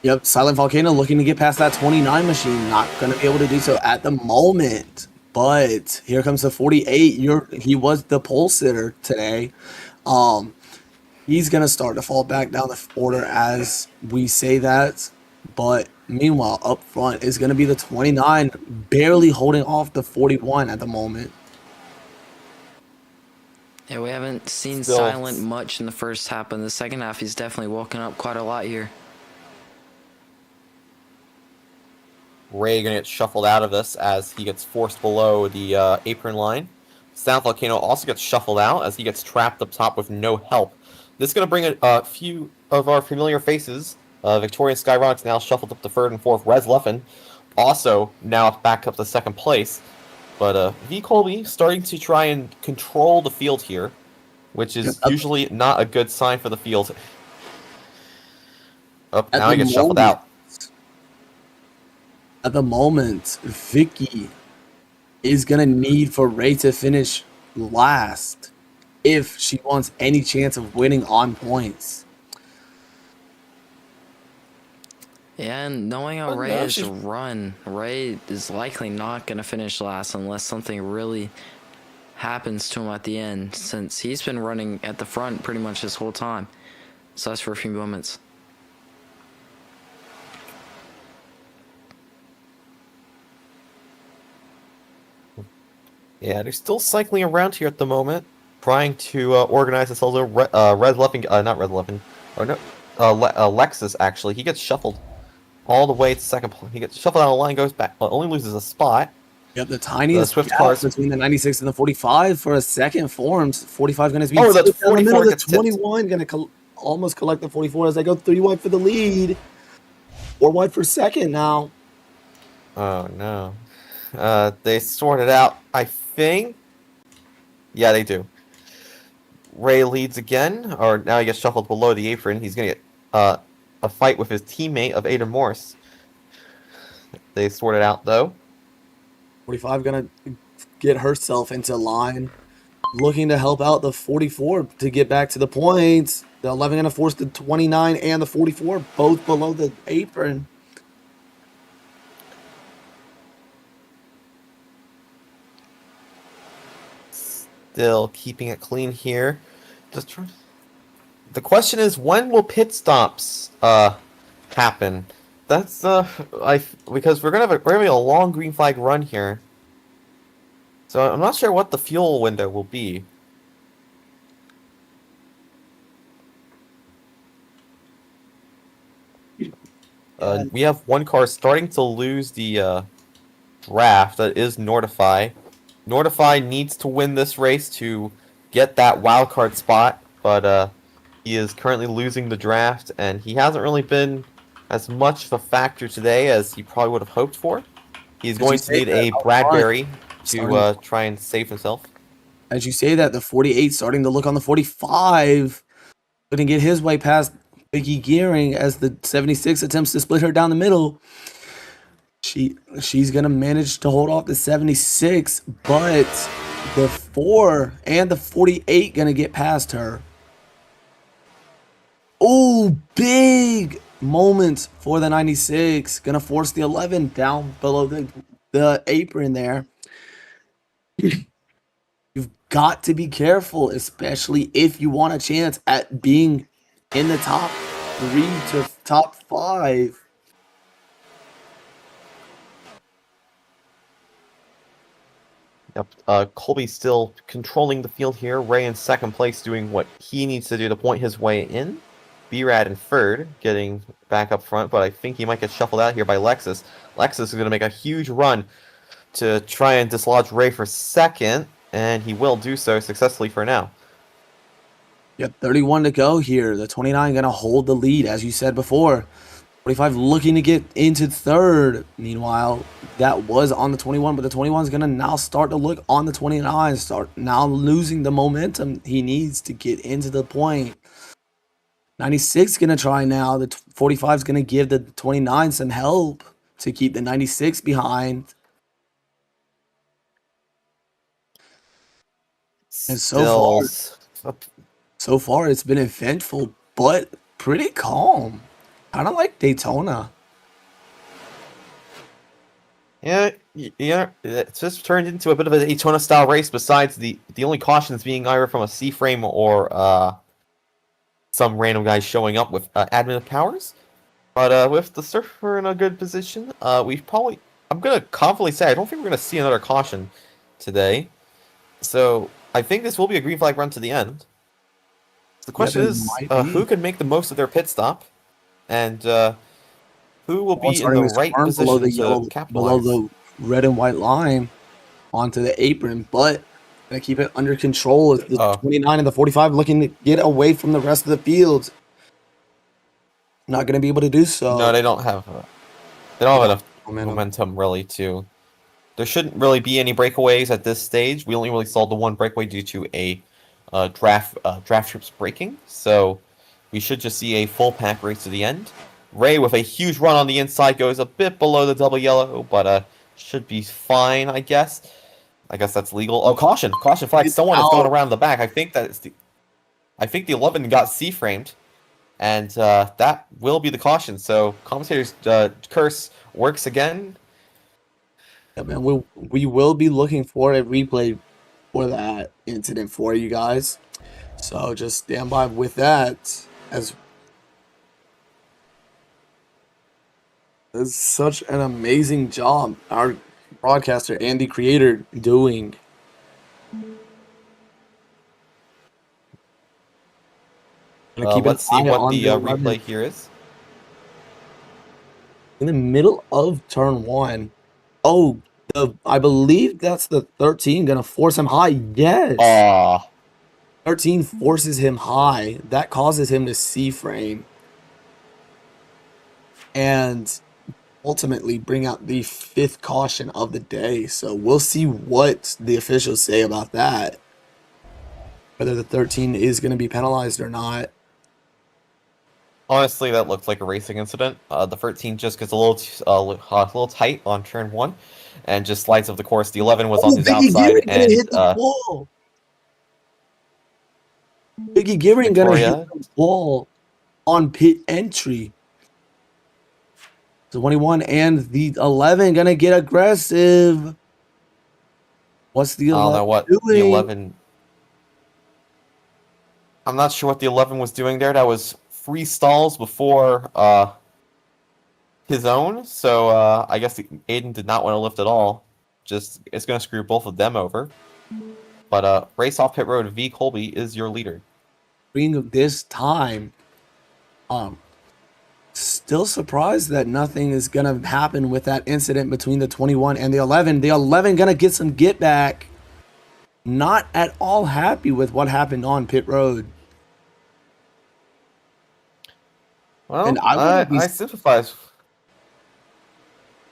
Yep, Silent Volcano looking to get past that 29 machine. Not going to be able to do so at the moment. But here comes the 48. He was the pole sitter today. He's going to start to fall back down the order as we say that. But meanwhile, up front is going to be the 29, barely holding off the 41 at the moment. Yeah, we haven't seen Still- Silent much in the first half, but in the second half, he's definitely woken up quite a lot here. Ray gonna get shuffled out of this as he gets forced below the apron line. South Volcano also gets shuffled out as he gets trapped up top with no help. This is gonna bring a few of our familiar faces. Victoria Skyrock's now shuffled up to third and fourth. Rez Leffen also now back up to second place. But V Colby starting to try and control the field here, which is usually not a good sign for the field. Oh, now he gets shuffled out. At the moment, Vicky is going to need for Ray to finish last if she wants any chance of winning on points. Yeah, and knowing how Oh, Ray no, has she's- run, Ray is likely not going to finish last unless something really happens to him at the end, since he's been running at the front pretty much this whole time. So that's for a few moments. Yeah, they're still cycling around here at the moment, trying to organize themselves. Red Leffen, not Red Leffen, or no, Lexus actually. He gets shuffled all the way to second place. He gets shuffled out of the line, goes back, but only loses a spot. Yep, the tiniest Swift gap cars between the 96 and the 45 for a second forms. 45 going to be Oh, that's down the middle. 44 The gets tipped. 21 going to almost collect the 44 as they go 3 wide for the lead. 4 wide for second now. Oh no, they sorted out. I think. Yeah, they do. Ray leads again, or now he gets shuffled below the apron. He's gonna get a fight with his teammate of Aiden Morse. They sorted out though. 45 going to get herself into line. Looking to help out the 44 to get back to the points. The 11 going to force the 29 and the 44 both below the apron. Still keeping it clean here. The question is, when will pit stops happen? That's because we're gonna have a long green flag run here. So I'm not sure what the fuel window will be. We have one car starting to lose the draft. That is Nortify. Nortify needs to win this race to get that wildcard spot, but he is currently losing the draft, and he hasn't really been as much of a factor today as he probably would have hoped for. He's going to need a Bradbury to try and save himself. As you say that, the 48 starting to look on the 45. Couldn't get his way past Vicky Gearing as the 76 attempts to split her down the middle. She's going to manage to hold off the 76, but the 4 and the 48 going to get past her. Oh, big moment for the 96. Going to force the 11 down below the apron there. You've got to be careful, especially if you want a chance at being in the top 3 to top 5. Yep. Colby still controlling the field here. Ray in second place doing what he needs to do to point his way in. B-Rad in third, getting back up front, but I think he might get shuffled out here by Lexus. Lexus is going to make a huge run to try and dislodge Ray for second, and he will do so successfully for now. Yep, 31 to go here. The 29 going to hold the lead, as you said before. 45 looking to get into third. Meanwhile, that was on the 21, but the 21 is going to now start to look on the 29, start now losing the momentum he needs to get into the point. 96 going to try now. The 45 is going to give the 29 some help to keep the 96 behind. And so far it's been eventful, but pretty calm. Kind of like Daytona. Yeah, it's just turned into a bit of a Daytona-style race. Besides the only cautions being either from a C-frame or some random guy showing up with admin powers. But with the Surfer in a good position, I'm gonna confidently say I don't think we're gonna see another caution today. So I think this will be a green flag run to the end. The question is, who can make the most of their pit stop, and who will be in the right position to capitalize? Below the red and white line onto the apron, but gonna keep it under control. The 29 and the 45 looking to get away from the rest of the field. Not gonna be able to do so. No, they don't have enough momentum really to. There shouldn't really be any breakaways at this stage. We only really saw the one breakaway due to a draft trips breaking, so we should just see a full pack race to the end. Ray with a huge run on the inside goes a bit below the double yellow, but should be fine, I guess. I guess that's legal. Oh, caution flag! Someone has gone around the back. I think the 11 got C-framed, and that will be the caution. So commentator's curse works again. Yeah, man, we will be looking for a replay for that incident for you guys. So just stand by with that. As it's such an amazing job our broadcaster and the creator doing. Let's see what the replay here is. In the middle of turn one. Oh, I believe that's the 13 gonna force him high. Yes. 13 forces him high. That causes him to C-frame. And ultimately bring out the 5th caution of the day. So we'll see what the officials say about that. Whether the 13 is going to be penalized or not. Honestly, that looks like a racing incident. The 13 just gets a little tight on turn 1 and just slides off the course. The 11 was on his outside and hit the wall. Biggie Gibbering gonna hit the wall on pit entry. The 21 and the 11 gonna get aggressive. What's the 11 doing? The 11. I'm not sure what the 11 was doing there. That was 3 stalls before his own. So I guess Aiden did not want to lift at all. Just it's gonna screw both of them over. But race off pit road. V Colby is your leader. This time, still surprised that nothing is gonna happen with that incident between the 21 and the 11. The 11 gonna get some get back. Not at all happy with what happened on pit road. Well, and I sympathize.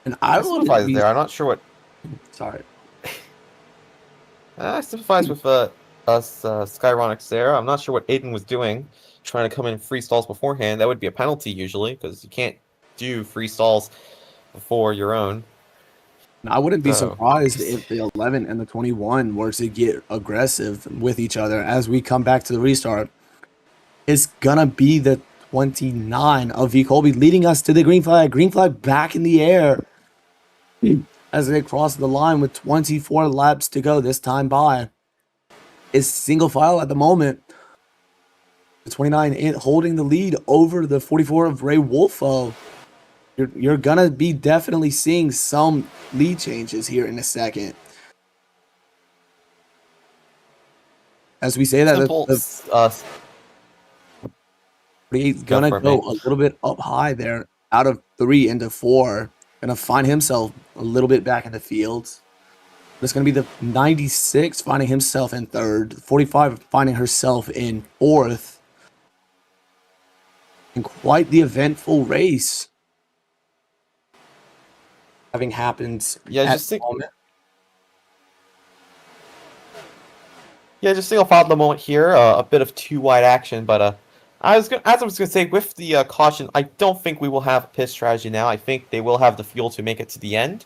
And I sympathize there. I'm not sure what. Sorry. I sympathize with us Skyronics there. I'm not sure what Aiden was doing, trying to come in free stalls beforehand. That would be a penalty usually, because you can't do free stalls before your own. I wouldn't be surprised if the 11 and the 21 were to get aggressive with each other as we come back to the restart. It's gonna be the 29 of V Colby leading us to the green flag. Green flag back in the air as they cross the line with 24 laps to go this time by. Is single file at the moment. The 29 holding the lead over the 44 of Ray Wolfo. You're gonna be definitely seeing some lead changes here in a second. as we say that, Simple. the 48's Go gonna for it, go mate. a little bit up high there, out of 3 into 4. Gonna find himself a little bit back in the field. It's gonna be the 96 finding himself in 3rd, 45 finding herself in 4th. And quite the eventful race having happened Yeah, at just the think. moment. Yeah, just single file at the moment here. A bit of too wide action, but as I was gonna say, with the caution, I don't think we will have a pit strategy now. I think they will have the fuel to make it to the end,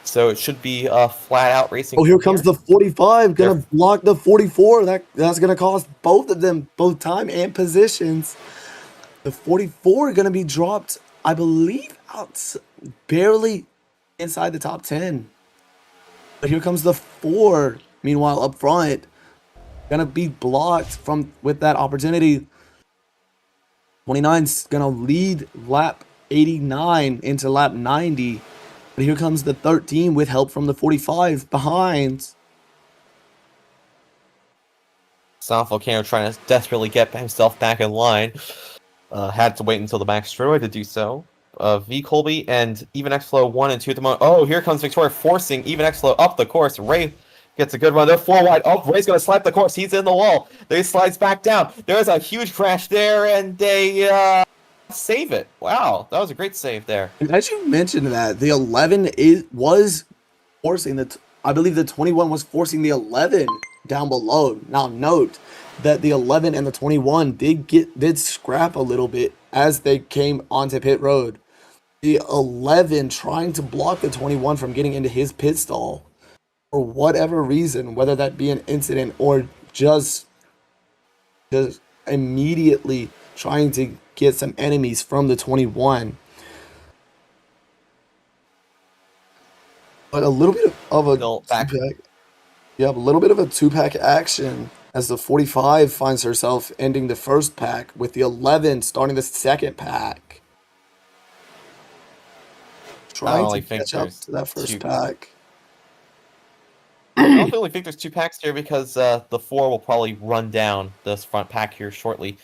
so it should be flat out racing. Oh, here from comes the 45, gonna They're- block the 44. That's gonna cost both of them both time and positions. The 44 gonna be dropped, I believe, out barely inside the top 10. But here comes the 4. Meanwhile, up front, gonna be blocked from with that opportunity. 29's gonna lead lap 89 into lap 90. But here comes the 13 with help from the 45 behind. South Volcano trying to desperately get himself back in line. Had to wait until the back straightaway to do so. V Colby and Even X Flow 1 and 2 at the moment. Oh, here comes Victoria forcing Even X Flow up the course. Ray gets a good run. They're 4 wide. Oh, Ray's going to slap the course. He's in the wall. They slides back down. There's a huge crash there, and they save it. Wow, that was a great save there. And as you mentioned that, the 11 was forcing I believe the 21 was forcing the 11 down below. Now note that the 11 and the 21 did scrap a little bit as they came onto pit road. The 11 trying to block the 21 from getting into his pit stall for whatever reason, whether that be an incident or just immediately trying to get some enemies from the 21. But a little bit of a Still back. two-pack, a little bit of a 2-pack action as the 45 finds herself ending the first pack with the 11 starting the second pack. Trying only to think catch up there's to that first 2. pack. I only think there's 2 packs here because the 4 will probably run down this front pack here shortly.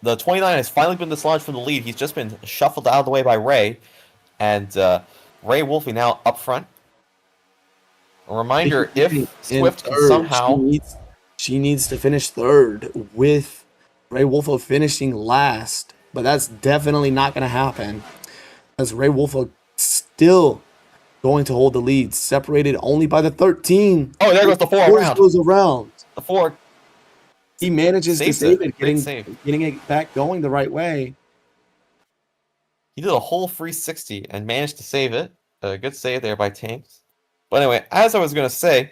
The 29 has finally been dislodged from the lead. He's just been shuffled out of the way by Ray. And Ray Wolfie now up front. A reminder, if In Swift can third, somehow... she needs to finish 3rd with Ray Wolfo finishing last. But that's definitely not going to happen, as Ray Wolfo still going to hold the lead, separated only by the 13. Oh, there goes the 4 around. Goes around. The 4 He manages to saves save it. it, Great save. getting it back going the right way. He did a whole 360 and managed to save it. A good save there by Tanks. But anyway, as I was going to say,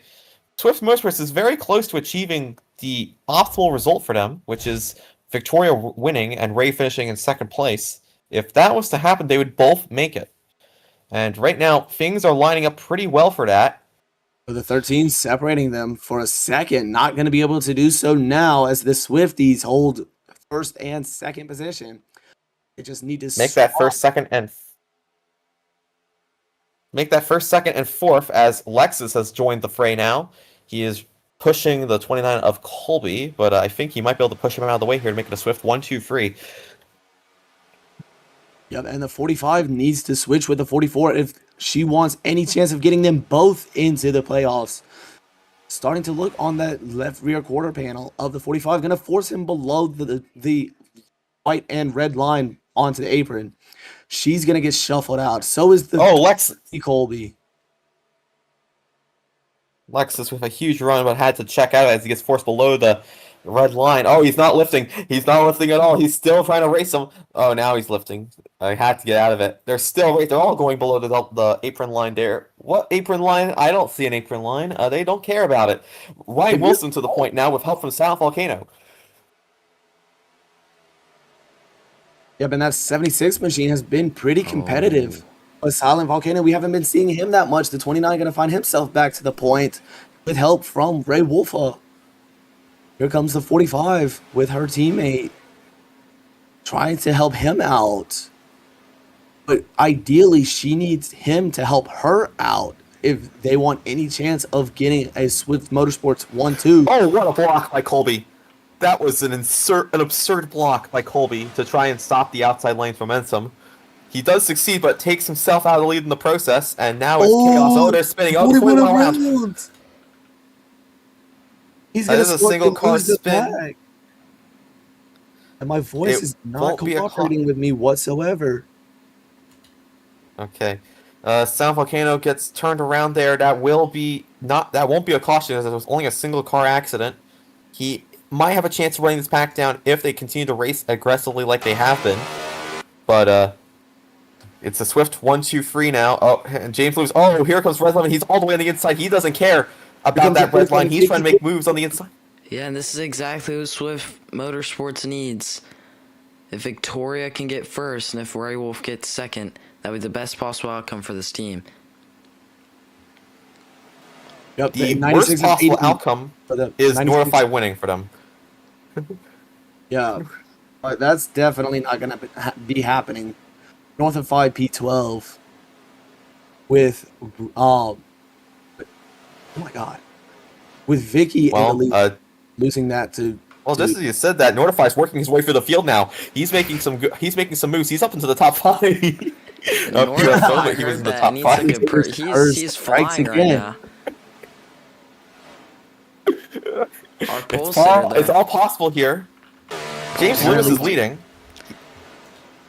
Swift Motorsports is very close to achieving the optimal result for them, which is Victoria winning and Ray finishing in 2nd place. If that was to happen, they would both make it. And right now, things are lining up pretty well for that. For the 13 separating them for a second, not going to be able to do so now as the Swifties hold 1st and 2nd position. They just need to Make that 1st, 2nd, and 4th as Lexus has joined the fray now. He is pushing the 29 of Colby, but I think he might be able to push him out of the way here to make it a swift 1-2-3. Yep, and the 45 needs to switch with the 44 if she wants any chance of getting them both into the playoffs. Starting to look on that left rear quarter panel of the 45, going to force him below the white and red line onto the apron. She's going to get shuffled out. So is the Colby. Lexus with a huge run, but had to check out as he gets forced below the red line. Oh, he's not lifting. He's not lifting at all. He's still trying to race him. Oh, now he's lifting. I had to get out of it. They're still they're all going below the apron line there. What apron line? I don't see an apron line. They don't care about it. Ryan Wilson to the point now with help from South Volcano. Yep, and that 76 machine has been pretty competitive. But Silent Volcano, we haven't been seeing him that much. The 29 going to find himself back to the point with help from Ray Wolfa. Here comes the 45 with her teammate trying to help him out. But ideally, she needs him to help her out if they want any chance of getting a Swift Motorsports 1-2. Oh, what a block by Colby. That was an absurd block by Colby to try and stop the outside lane's momentum. He does succeed, but takes himself out of the lead in the process, and now it's chaos. Oh, they're spinning. Oh, 41 41 around. rounds. He's That gonna is a score single to car lose the spin. pack. And my voice It is not won't be a cooperating with me whatsoever. Okay. Sound Volcano gets turned around there. That won't be a caution, as it was only a single car accident. He might have a chance of running this pack down if they continue to race aggressively like they have been. But it's a swift 1-2-3 now. Oh, and James Lewis. Oh, here comes Red Lemon. He's all the way on the inside. He doesn't care about that red line. He's trying to make moves on the inside. Yeah, and this is exactly what Swift Motorsports needs. If Victoria can get first and if Ray Wolf gets second, that would be the best possible outcome for this team. Yep, The 96 worst and possible 80 outcome for the is 96 Notify winning for them. Yeah, but that's definitely not going to be happening. North of 5 P12 with oh my god, with Vicky in the Well, lead, losing that to. Well, just as you said that, Notify's working his way through the field now. He's making some moves. He's up into the top 5. Nortify he was in the heard top that, and he's 5. like he's flying right now. Our pole sitter, It's though. all possible here. James Lewis is leading.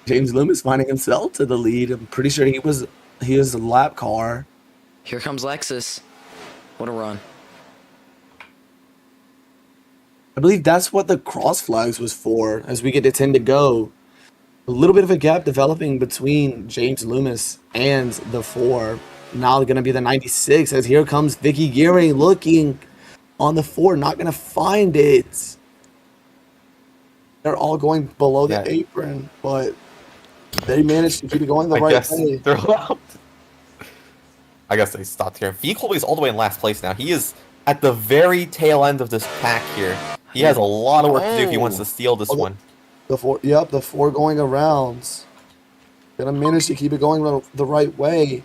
James Loomis finding himself to the lead. I'm pretty sure he was a lap car. Here comes Lexus. What a run. I believe that's what the cross flags was for, as we get to 10 to go. A little bit of a gap developing between James Loomis and the 4. Now going to be the 96, as here comes Vicky Gearing looking on the 4, not going to find it. They're all going below the apron, but they managed to keep it going the right way. They're allowed. I guess they stopped here. V. Colby's all the way in last place now. He is at the very tail end of this pack here. He has a lot of work to do if he wants to steal this one. The 4 going around. Gonna manage to keep it going the right way.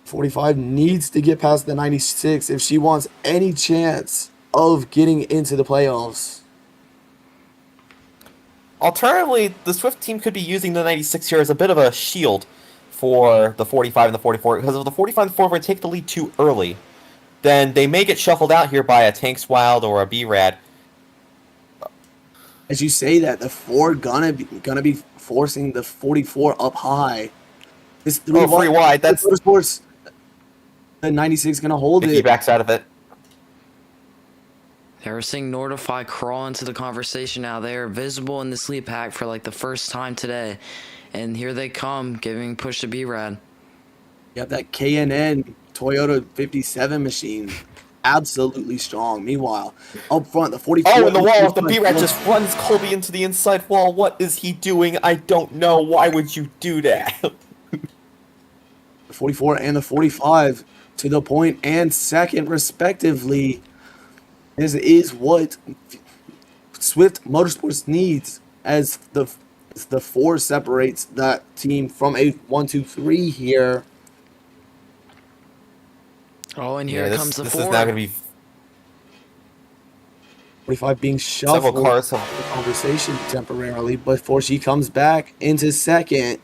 45 needs to get past the 96 if she wants any chance of getting into the playoffs. Alternatively, the Swift team could be using the 96 here as a bit of a shield for the 45 and the 44, because if the 45 and the 44 take the lead too early, then they may get shuffled out here by a Tanks Wild or a B-Rad. As you say that, the 4 gonna be forcing the 44 up high. It's 3 3 wide. That's Motorsports. The 96 gonna hold Vicky it. backs out of it. They're seeing Nortify crawl into the conversation now. They're visible in this lead pack for like the first time today. And here they come, giving push to B-Rad. You have that K&N Toyota 57 machine. Absolutely strong. Meanwhile, up front, the 44. Oh, in the wall, the B-Rad just runs Colby into the inside wall. What is he doing? I don't know. Why would you do that? The 44 and the 45 to the point and second, respectively. This is what Swift Motorsports needs, as the 4 separates that team from a 1-2-3 here. Oh, and here comes the 4. This is now going to be 45 being shuffled several cars. the conversation temporarily before she comes back into second.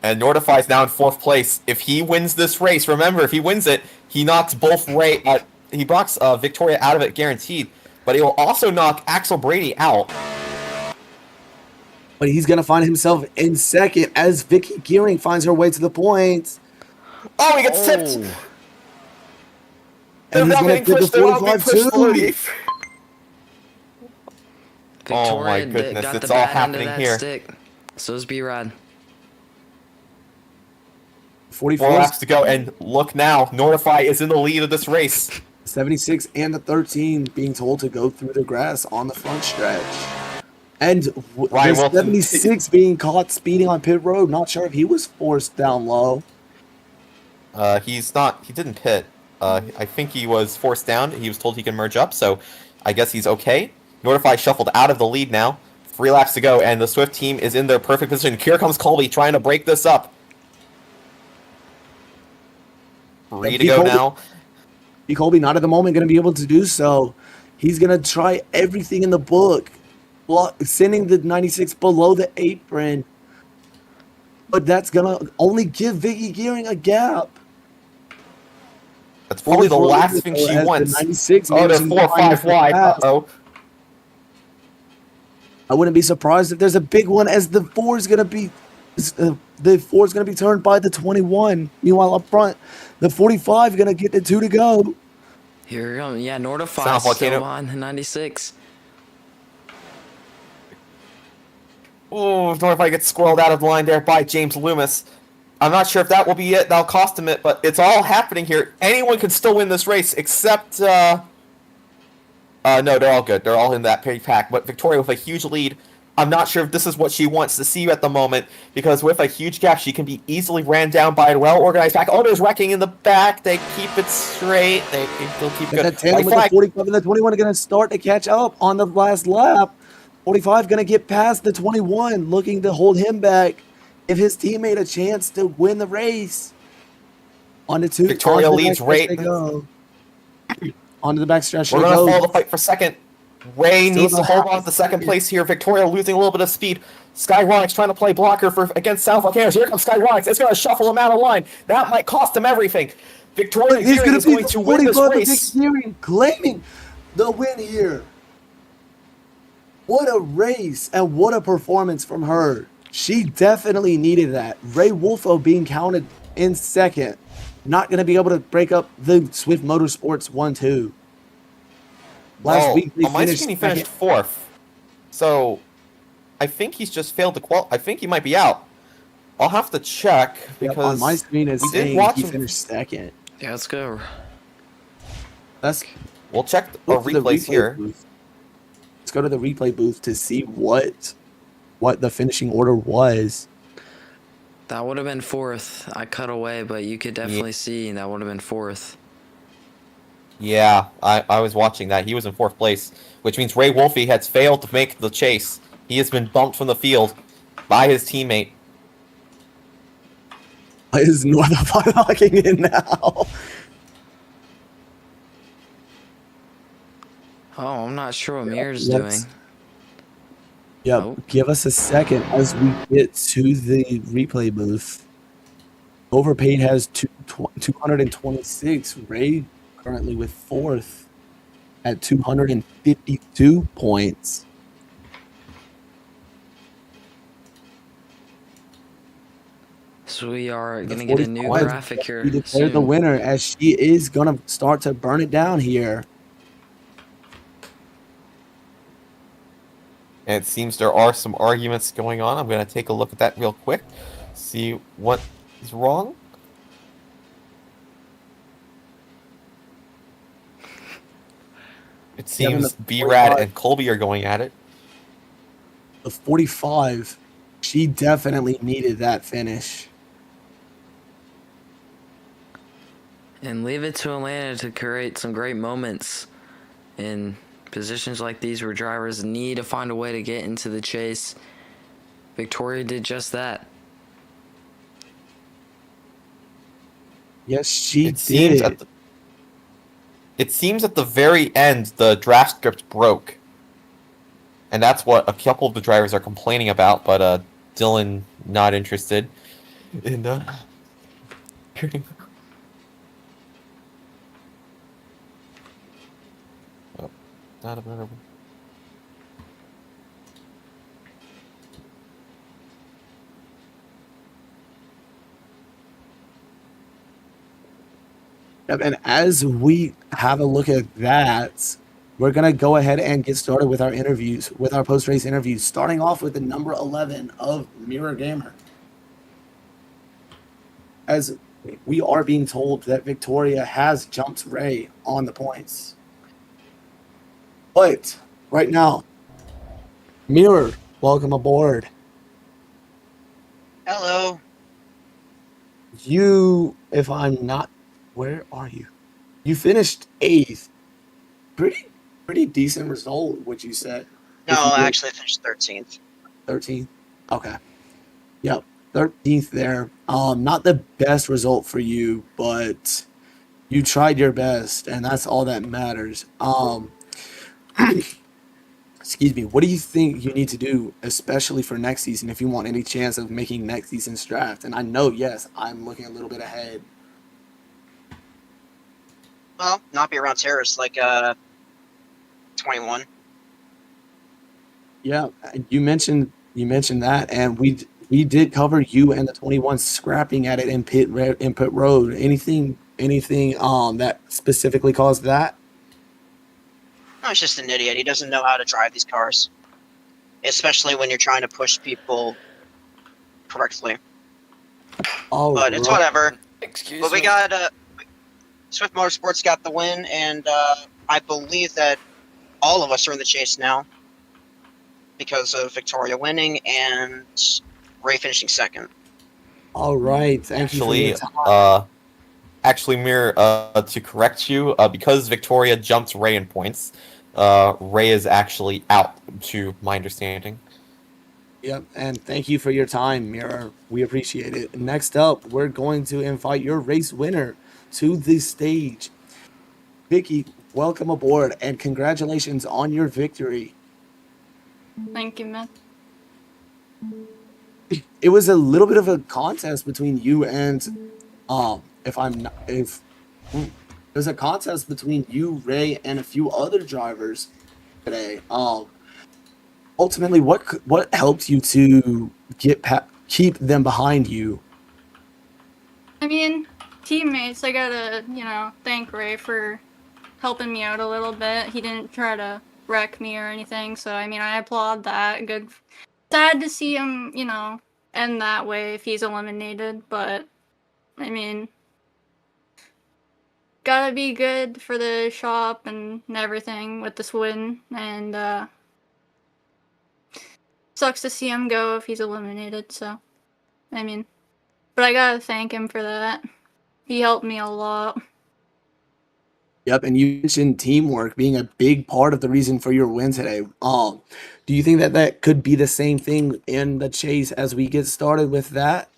And Nortify's now in 4th place. If he wins this race, remember, if he wins it, he knocks Victoria out of it guaranteed. But he will also knock Axel Brady out. But he's going to find himself in second as Vicky Gearing finds her way to the point. Oh, he gets tipped! And he's going to tip the 45 too. Victoria Oh my goodness, got it's the all bad end of happening that here. stick. So is B-Rad. 44, 4 laps to go, and look now, Nortify is in the lead of this race. 76 and the 13 being told to go through the grass on the front stretch. And the Wilson. 76 being caught speeding on pit road. Not sure if he was forced down low. He's not. He didn't pit. I think he was forced down. He was told he can merge up, so I guess he's okay. Nortify shuffled out of the lead now. 3 laps to go, and the Swift team is in their perfect position. Here comes Colby trying to break this up. Free to go now. Colby not at the moment going to be able to do so. He's going to try everything in the book, sending the 96 below the apron. But that's going to only give Vicky Gearing a gap. That's probably the last thing she wants. The 96 oh, they're 4 or 5 wide. Uh-oh. I wouldn't be surprised if there's a big one as the 4 is going to be turned by the 21. Meanwhile, up front, the 45 is going to get the 2 to go. Here we go. Yeah, Nortify still on the 96. Oh, Nortify gets squirreled out of line there by James Loomis. I'm not sure if that will be it. That'll cost him it, but it's all happening here. Anyone can still win this race except... no, they're all good. They're all in that pack. But Victoria with a huge lead. I'm not sure if this is what she wants to see at the moment, because with a huge gap, she can be easily ran down by a well-organized pack. Oh, there's wrecking in the back. They keep it straight. They'll keep good. The 10 with the 45 and the 21 are going to start to catch up on the last lap. 45 going to get past the 21, looking to hold him back, give his teammate a chance to win the race. On the 2. Victoria leads Ray. Onto the backstretch. We're going to follow the fight for second. Ray needs to hold on to second place here. Victoria losing a little bit of speed. Skyronix trying to play blocker against South Volcanoes. Here comes Skyronix. It's going to shuffle him out of line. That might cost him everything. Victoria is going to win this race. Claiming the win here. What a race and what a performance from her. She definitely needed that. Ray Wolfo being counted in second. Not going to be able to break up the Swift Motorsports 1-2. Last week on my screen he finished 4th. So I think he's just failed to qualify. I think he might be out. I'll have to check because on my screen is saying he finished second. Yeah, let's go. We'll check our replays here. Booth. Let's go to the replay booth to see what the finishing order was. That would have been 4th. I cut away, but you could definitely see that would have been 4th. Yeah, I was watching that. He was in 4th place, which means Ray Wolfe has failed to make the chase. He has been bumped from the field by his teammate. Is Northify locking in now? Oh, I'm not sure what Mir's doing. Yep, give us a second as we get to the replay booth. Overpaid has 226. Ray currently with 4th at 252 points. So we are going to get a new graphic here. We declare the winner as she is going to start to burn it down here. And it seems there are some arguments going on. I'm going to take a look at that real quick. See what is wrong. It seems B-Rad and Colby are going at it. The 45, she definitely needed that finish. And leave it to Atlanta to create some great moments in positions like these where drivers need to find a way to get into the chase. Victoria did just that. Yes, she did. It seems at the very end the draft script broke. And that's what a couple of the drivers are complaining about, but Dylan not interested in hearing. Oh, not a better one. And as we have a look at that, we're going to go ahead and get started with our interviews, with our post-race interviews, starting off with the number 11 of Mirror Gamer. As we are being told that Victoria has jumped Ray on the points. But right now, Mirror, welcome aboard. Hello. You, if I'm not, where are you? You finished 8th. Pretty decent result, would you say? No, actually I finished 13th. 13th? Okay. Yep. 13th there. Not the best result for you, but You tried your best, and that's all that matters. Excuse me. What do you think you need to do, especially for next season, if you want any chance of making next season's draft? And I know, yes, I'm looking a little bit ahead. Well, not be around terrorists like 21. Yeah, you mentioned that, and we did cover you and the 21 scrapping at it in pit road. Anything that specifically caused that? No, he's just an idiot. He doesn't know how to drive these cars, especially when you're trying to push people correctly. Oh, But it's right. whatever. Excuse But we me. got Swift Motorsports got the win, and I believe that all of us are in the chase now because of Victoria winning and Ray finishing second. All right. Thank you for your Actually, time. actually, Mir, to correct you, because Victoria jumped Ray in points, Ray is actually out, to my understanding. Yep, and thank you for your time, Mirror. We appreciate it. Next up, we're going to invite your race winner to the stage. Vicky, welcome aboard and congratulations on your victory. Thank you, man. It was a little bit of a contest between you and if I'm not if there's a contest between you, Ray, and a few other drivers today. Ultimately, what helped you to keep them behind you? I mean, teammates, I gotta, thank Ray for helping me out a little bit. He didn't try to wreck me or anything, so I mean, I applaud that. Good. Sad to see him, end that way if he's eliminated, but I mean, gotta be good for the shop and everything with this win, and sucks to see him go if he's eliminated, so I mean, but I gotta thank him for that. He helped me a lot. Yep, and you mentioned teamwork being a big part of the reason for your win today. Do you think that could be the same thing in the chase as we get started with that?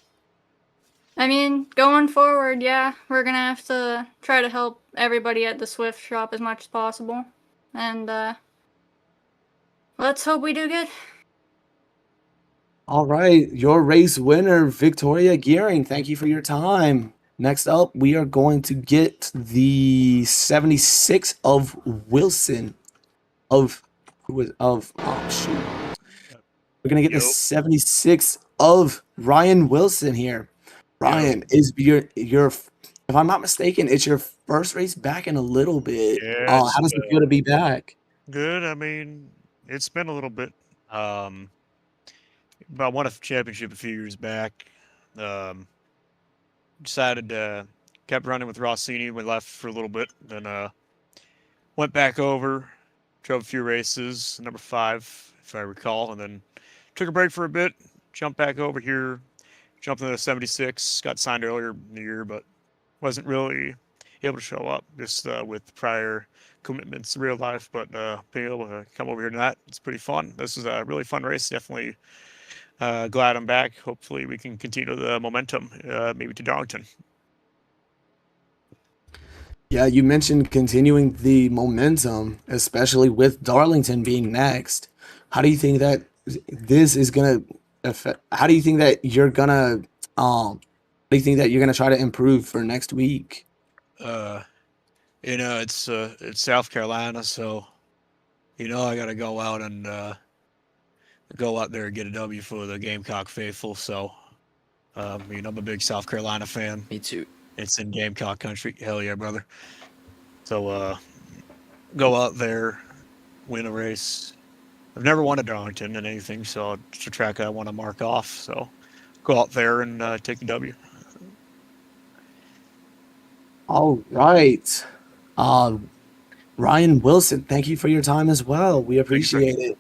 I mean, going forward, yeah, we're gonna have to try to help everybody at the Swift shop as much as possible. And let's hope we do good. All right, your race winner, Victoria Gearing. Thank you for your time. Next up, we are going to get the 76 of Wilson of oh shoot. We're gonna get the 76 of Ryan Wilson here. Ryan, is your if I'm not mistaken, it's your first race back in a little bit. Yeah, How does it feel to be back? good. I mean, it's been a little bit. But I won a championship a few years back. Decided kept running with Rossini. We left for a little bit, then went back over, drove a few races, number 5 if I recall, and then took a break for a bit. Jumped back over here, jumped into the 76. Got signed earlier in the year, but wasn't really able to show up just with prior commitments in real life. But being able to come over here tonight, it's pretty fun. This is a really fun race. Definitely glad I'm back. Hopefully we can continue the momentum, maybe to Darlington. Yeah, you mentioned continuing the momentum, especially with Darlington being next. How do you think that this is gonna affect? How do you think that you're gonna try to improve for next week? It's South Carolina, so I got to go out and go out there and get a W for the Gamecock faithful. So, I'm a big South Carolina fan. Me too. It's in Gamecock country. Hell yeah, brother. So, go out there, win a race. I've never won at Darlington in anything, so it's a track I want to mark off. So, go out there and take the W. All right. Ryan Wilson, thank you for your time as well. We appreciate it.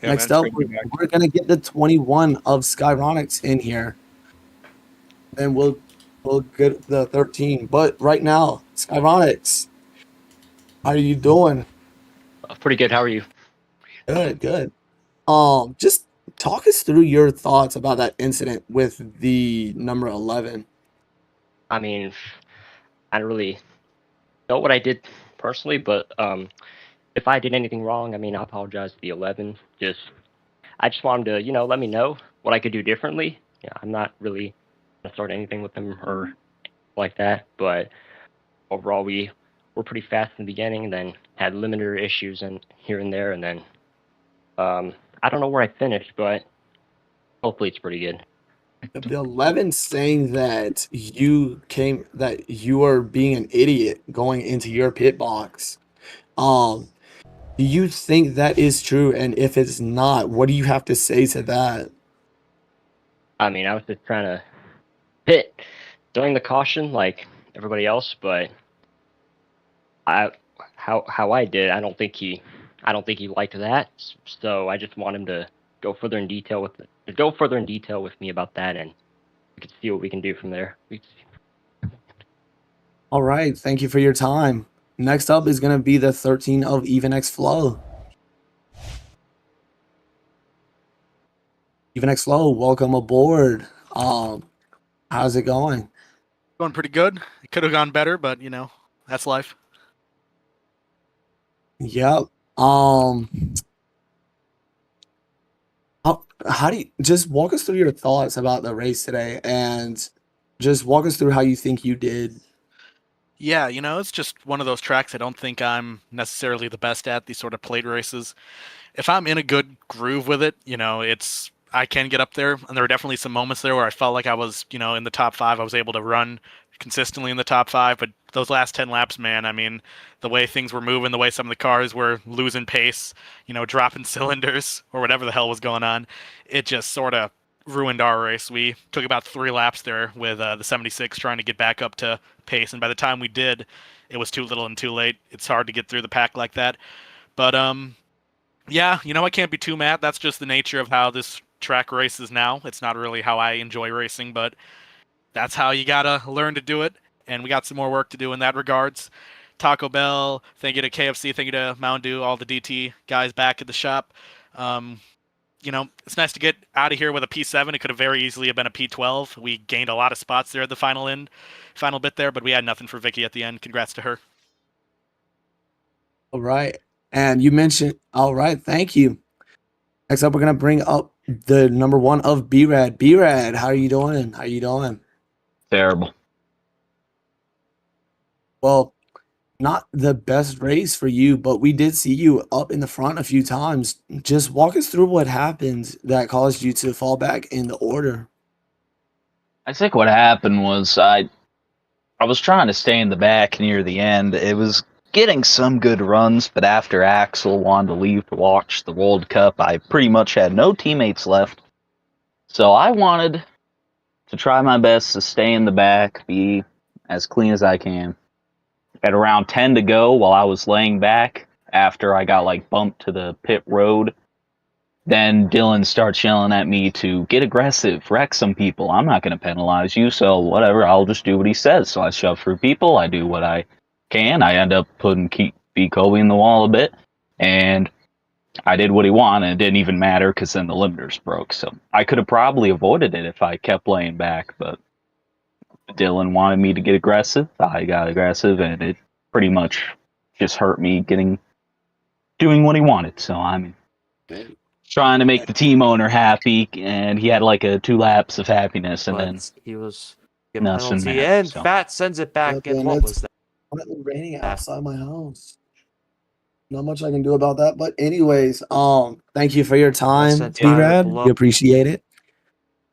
Yeah, Next man, up, it's great to be back. we're going to get the 21 of Skyronics in here. Then we'll get the 13. But right now, Skyronics, how are you doing? Pretty good. How are you? Good. Just talk us through your thoughts about that incident with the number 11. I mean, I don't really know what I did personally, but if I did anything wrong, I mean, I apologize to the 11. I just want him to, let me know what I could do differently. Yeah, I'm not really gonna start anything with him or like that, but overall, we were pretty fast in the beginning, and then had limiter issues and here and there, and then I don't know where I finished, but hopefully it's pretty good. The 11 saying that you are being an idiot going into your pit box. Um, do you think that is true? And if it's not, what do you have to say to that? I mean, I was just trying to pit during the caution like everybody else, but I how I did, I don't think he liked that. So I just want him to go further in detail with me about that, and we can see what we can do from there. All right, thank you for your time. Next up is gonna be the 13 of Even X Flow. Even X Flow, welcome aboard. How's it going? Going pretty good. It could have gone better, but that's life. Yep. How do you just walk us through your thoughts about the race today and just walk us through how you think you did? Yeah, it's just one of those tracks I don't think I'm necessarily the best at, these sort of plate races. If I'm in a good groove with it, I can get up there, and there were definitely some moments there where I felt like I was, in the top 5. I was able to run consistently in the top 5, but those last 10 laps, man, I mean, the way things were moving, the way some of the cars were losing pace, dropping cylinders or whatever the hell was going on, it just sort of ruined our race. We took about 3 laps there with the 76 trying to get back up to pace, and by the time we did, it was too little and too late. It's hard to get through the pack like that. But yeah, I can't be too mad. That's just the nature of how this track races now. It's not really how I enjoy racing, but that's how you gotta learn to do it. And we got some more work to do in that regards. Taco Bell, thank you to KFC, thank you to Mountain Dew, all the DT guys back at the shop. It's nice to get out of here with a P7. It could have very easily have been a P12. We gained a lot of spots there at the final bit there, but we had nothing for Vicky at the end. Congrats to her. All right. And you mentioned, all right, thank you. Next up, we're going to bring up the number 1 of B-Rad. B-Rad, how are you doing? How you doing? Terrible. Well, not the best race for you, but we did see you up in the front a few times. Just walk us through what happened that caused you to fall back in the order. I think what happened was I was trying to stay in the back near the end. It was getting some good runs, but after Axel wanted to leave to watch the World Cup, I pretty much had no teammates left. So I wanted to try my best to stay in the back, be as clean as I can. At around 10 to go, while I was laying back, after I got bumped to the pit road, then Dylan starts yelling at me to get aggressive, wreck some people. I'm not going to penalize you, so whatever, I'll just do what he says. So I shove through people, I do what I can. I end up putting B. Kobe in the wall a bit, and I did what he wanted, and it didn't even matter because then the limiters broke. So I could have probably avoided it if I kept laying back, but Dylan wanted me to get aggressive. I got aggressive, and it pretty much just hurt me doing what he wanted. So I'm trying to make the team owner happy, and he had a 2 laps of happiness, and then he was nothing penalty, happened, and so. Fat sends it back. Okay, And what was that? It's raining outside my house. Not much I can do about that. But anyways, thank you for your time, B-Rad. We appreciate it.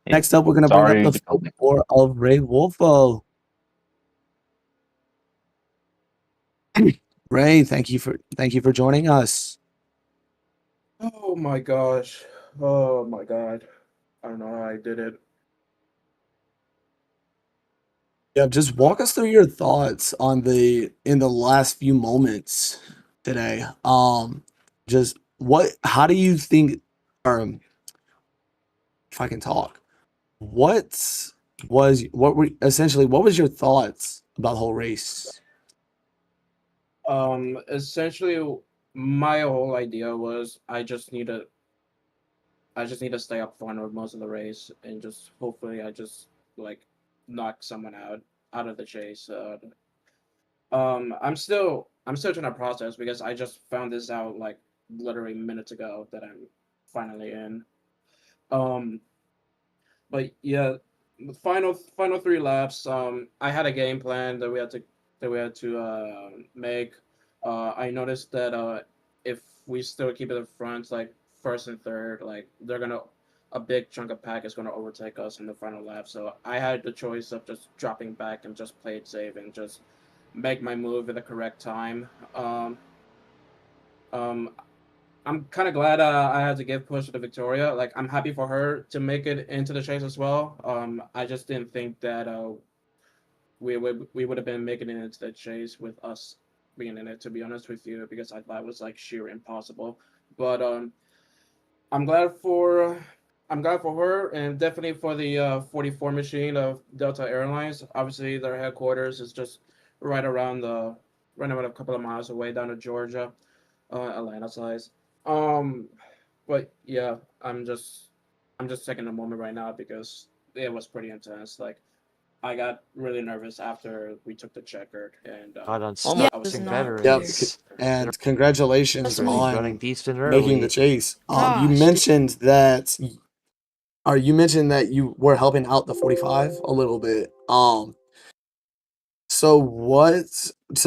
Next up, we're gonna bring up the 4 of Ray Wolfo. Ray, thank you for joining us. Oh my gosh. Oh my god. I don't know how I did it. Yeah, just walk us through your thoughts on in the last few moments today. Just how do you think, or if I can talk, what was your thoughts about the whole race? Essentially my whole idea was I just need to stay up front with most of the race and just hopefully I just knock someone out of the chase. I'm still trying to process because I just found this out like literally minutes ago that I'm finally in. But yeah, the final 3 laps. I had a game plan that we had to make. I noticed that if we still keep it in front, like first and third, like a big chunk of pack is gonna overtake us in the final lap. So I had the choice of just dropping back and just play it safe and just make my move at the correct time. I'm kind of glad I had to give push to Victoria. Like, I'm happy for her to make it into the chase as well. I just didn't think that we would have been making it into the chase with us being in it, to be honest with you, because I thought it was like sheer impossible. But I'm glad for her, and definitely for the 44 machine of Delta Airlines. Obviously, their headquarters is just right around a couple of miles away down to Georgia, Atlanta size. But yeah, I'm just taking a moment right now because it was pretty intense. Like, I got really nervous after we took the checkered, and Yeah, I was some Yep. And congratulations on running decent making the early. chase. You Gosh. mentioned that you were helping out the 45 a little bit. So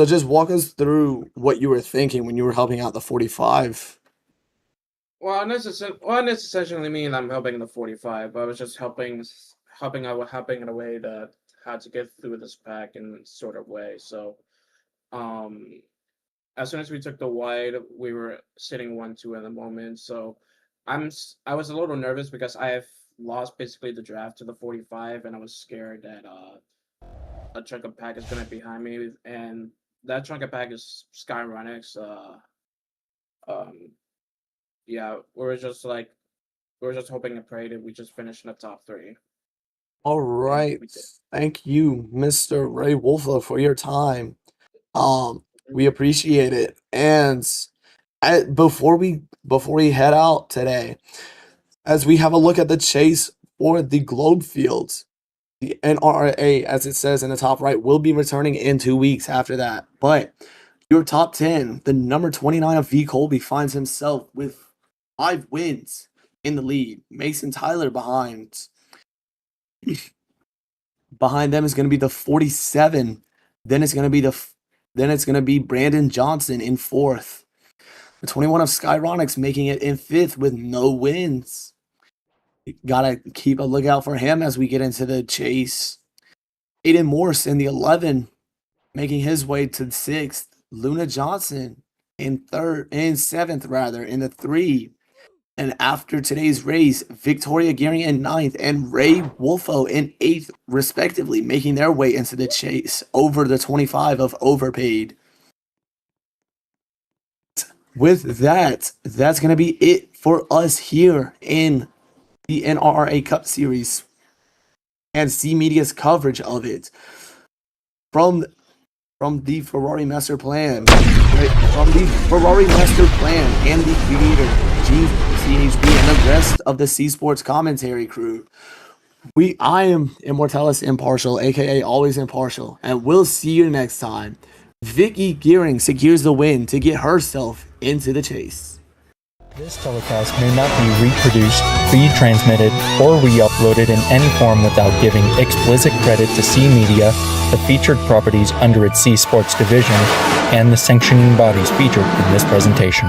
just walk us through what you were thinking when you were helping out the 45. Well, and this essentially mean I'm helping the 45. I was just helping in a way that had to get through this pack in sort of way. So, as soon as we took the wide, we were sitting 1-2 in the moment. So, I was a little nervous because I have lost basically the draft to the 45, and I was scared that a chunk of pack is gonna be behind me, and that chunk of pack is Skyronics. Yeah, we were just hoping and praying that we just finish in the top 3. All right. Thank you, Mr. Ray Wolfa, for your time. We appreciate it. And before we head out today, as we have a look at the chase for the Globe Fields, the NRRA, as it says in the top right, will be returning in 2 weeks after that. But your top 10, the number 29 of V. Colby finds himself with 5 wins in the lead. Mason Tyler behind them is going to be the 47. Then it's going to be Brandon Johnson in 4th. The 21 of Skyronics making it in 5th with no wins. Gotta keep a lookout for him as we get into the chase. Aiden Morse in the 11, making his way to 6th. Luna Johnson in 7th rather, in the 3. And after today's race, Victoria Gearing in 9th and Ray Wolfo in 8th, respectively, making their way into the chase over the 25 of Overpaid. With that, that's going to be it for us here in the NRRA Cup Series and C Media's coverage of it. From the Ferrari Master Plan, and the creator, CHB, and the rest of the C Sports commentary crew. I am Immortalis Impartial, aka Always Impartial, and we'll see you next time. Vicky Gearing secures the win to get herself into the chase. This telecast may not be reproduced, retransmitted, or re-uploaded in any form without giving explicit credit to C Media, the featured properties under its C Sports division, and the sanctioning bodies featured in this presentation.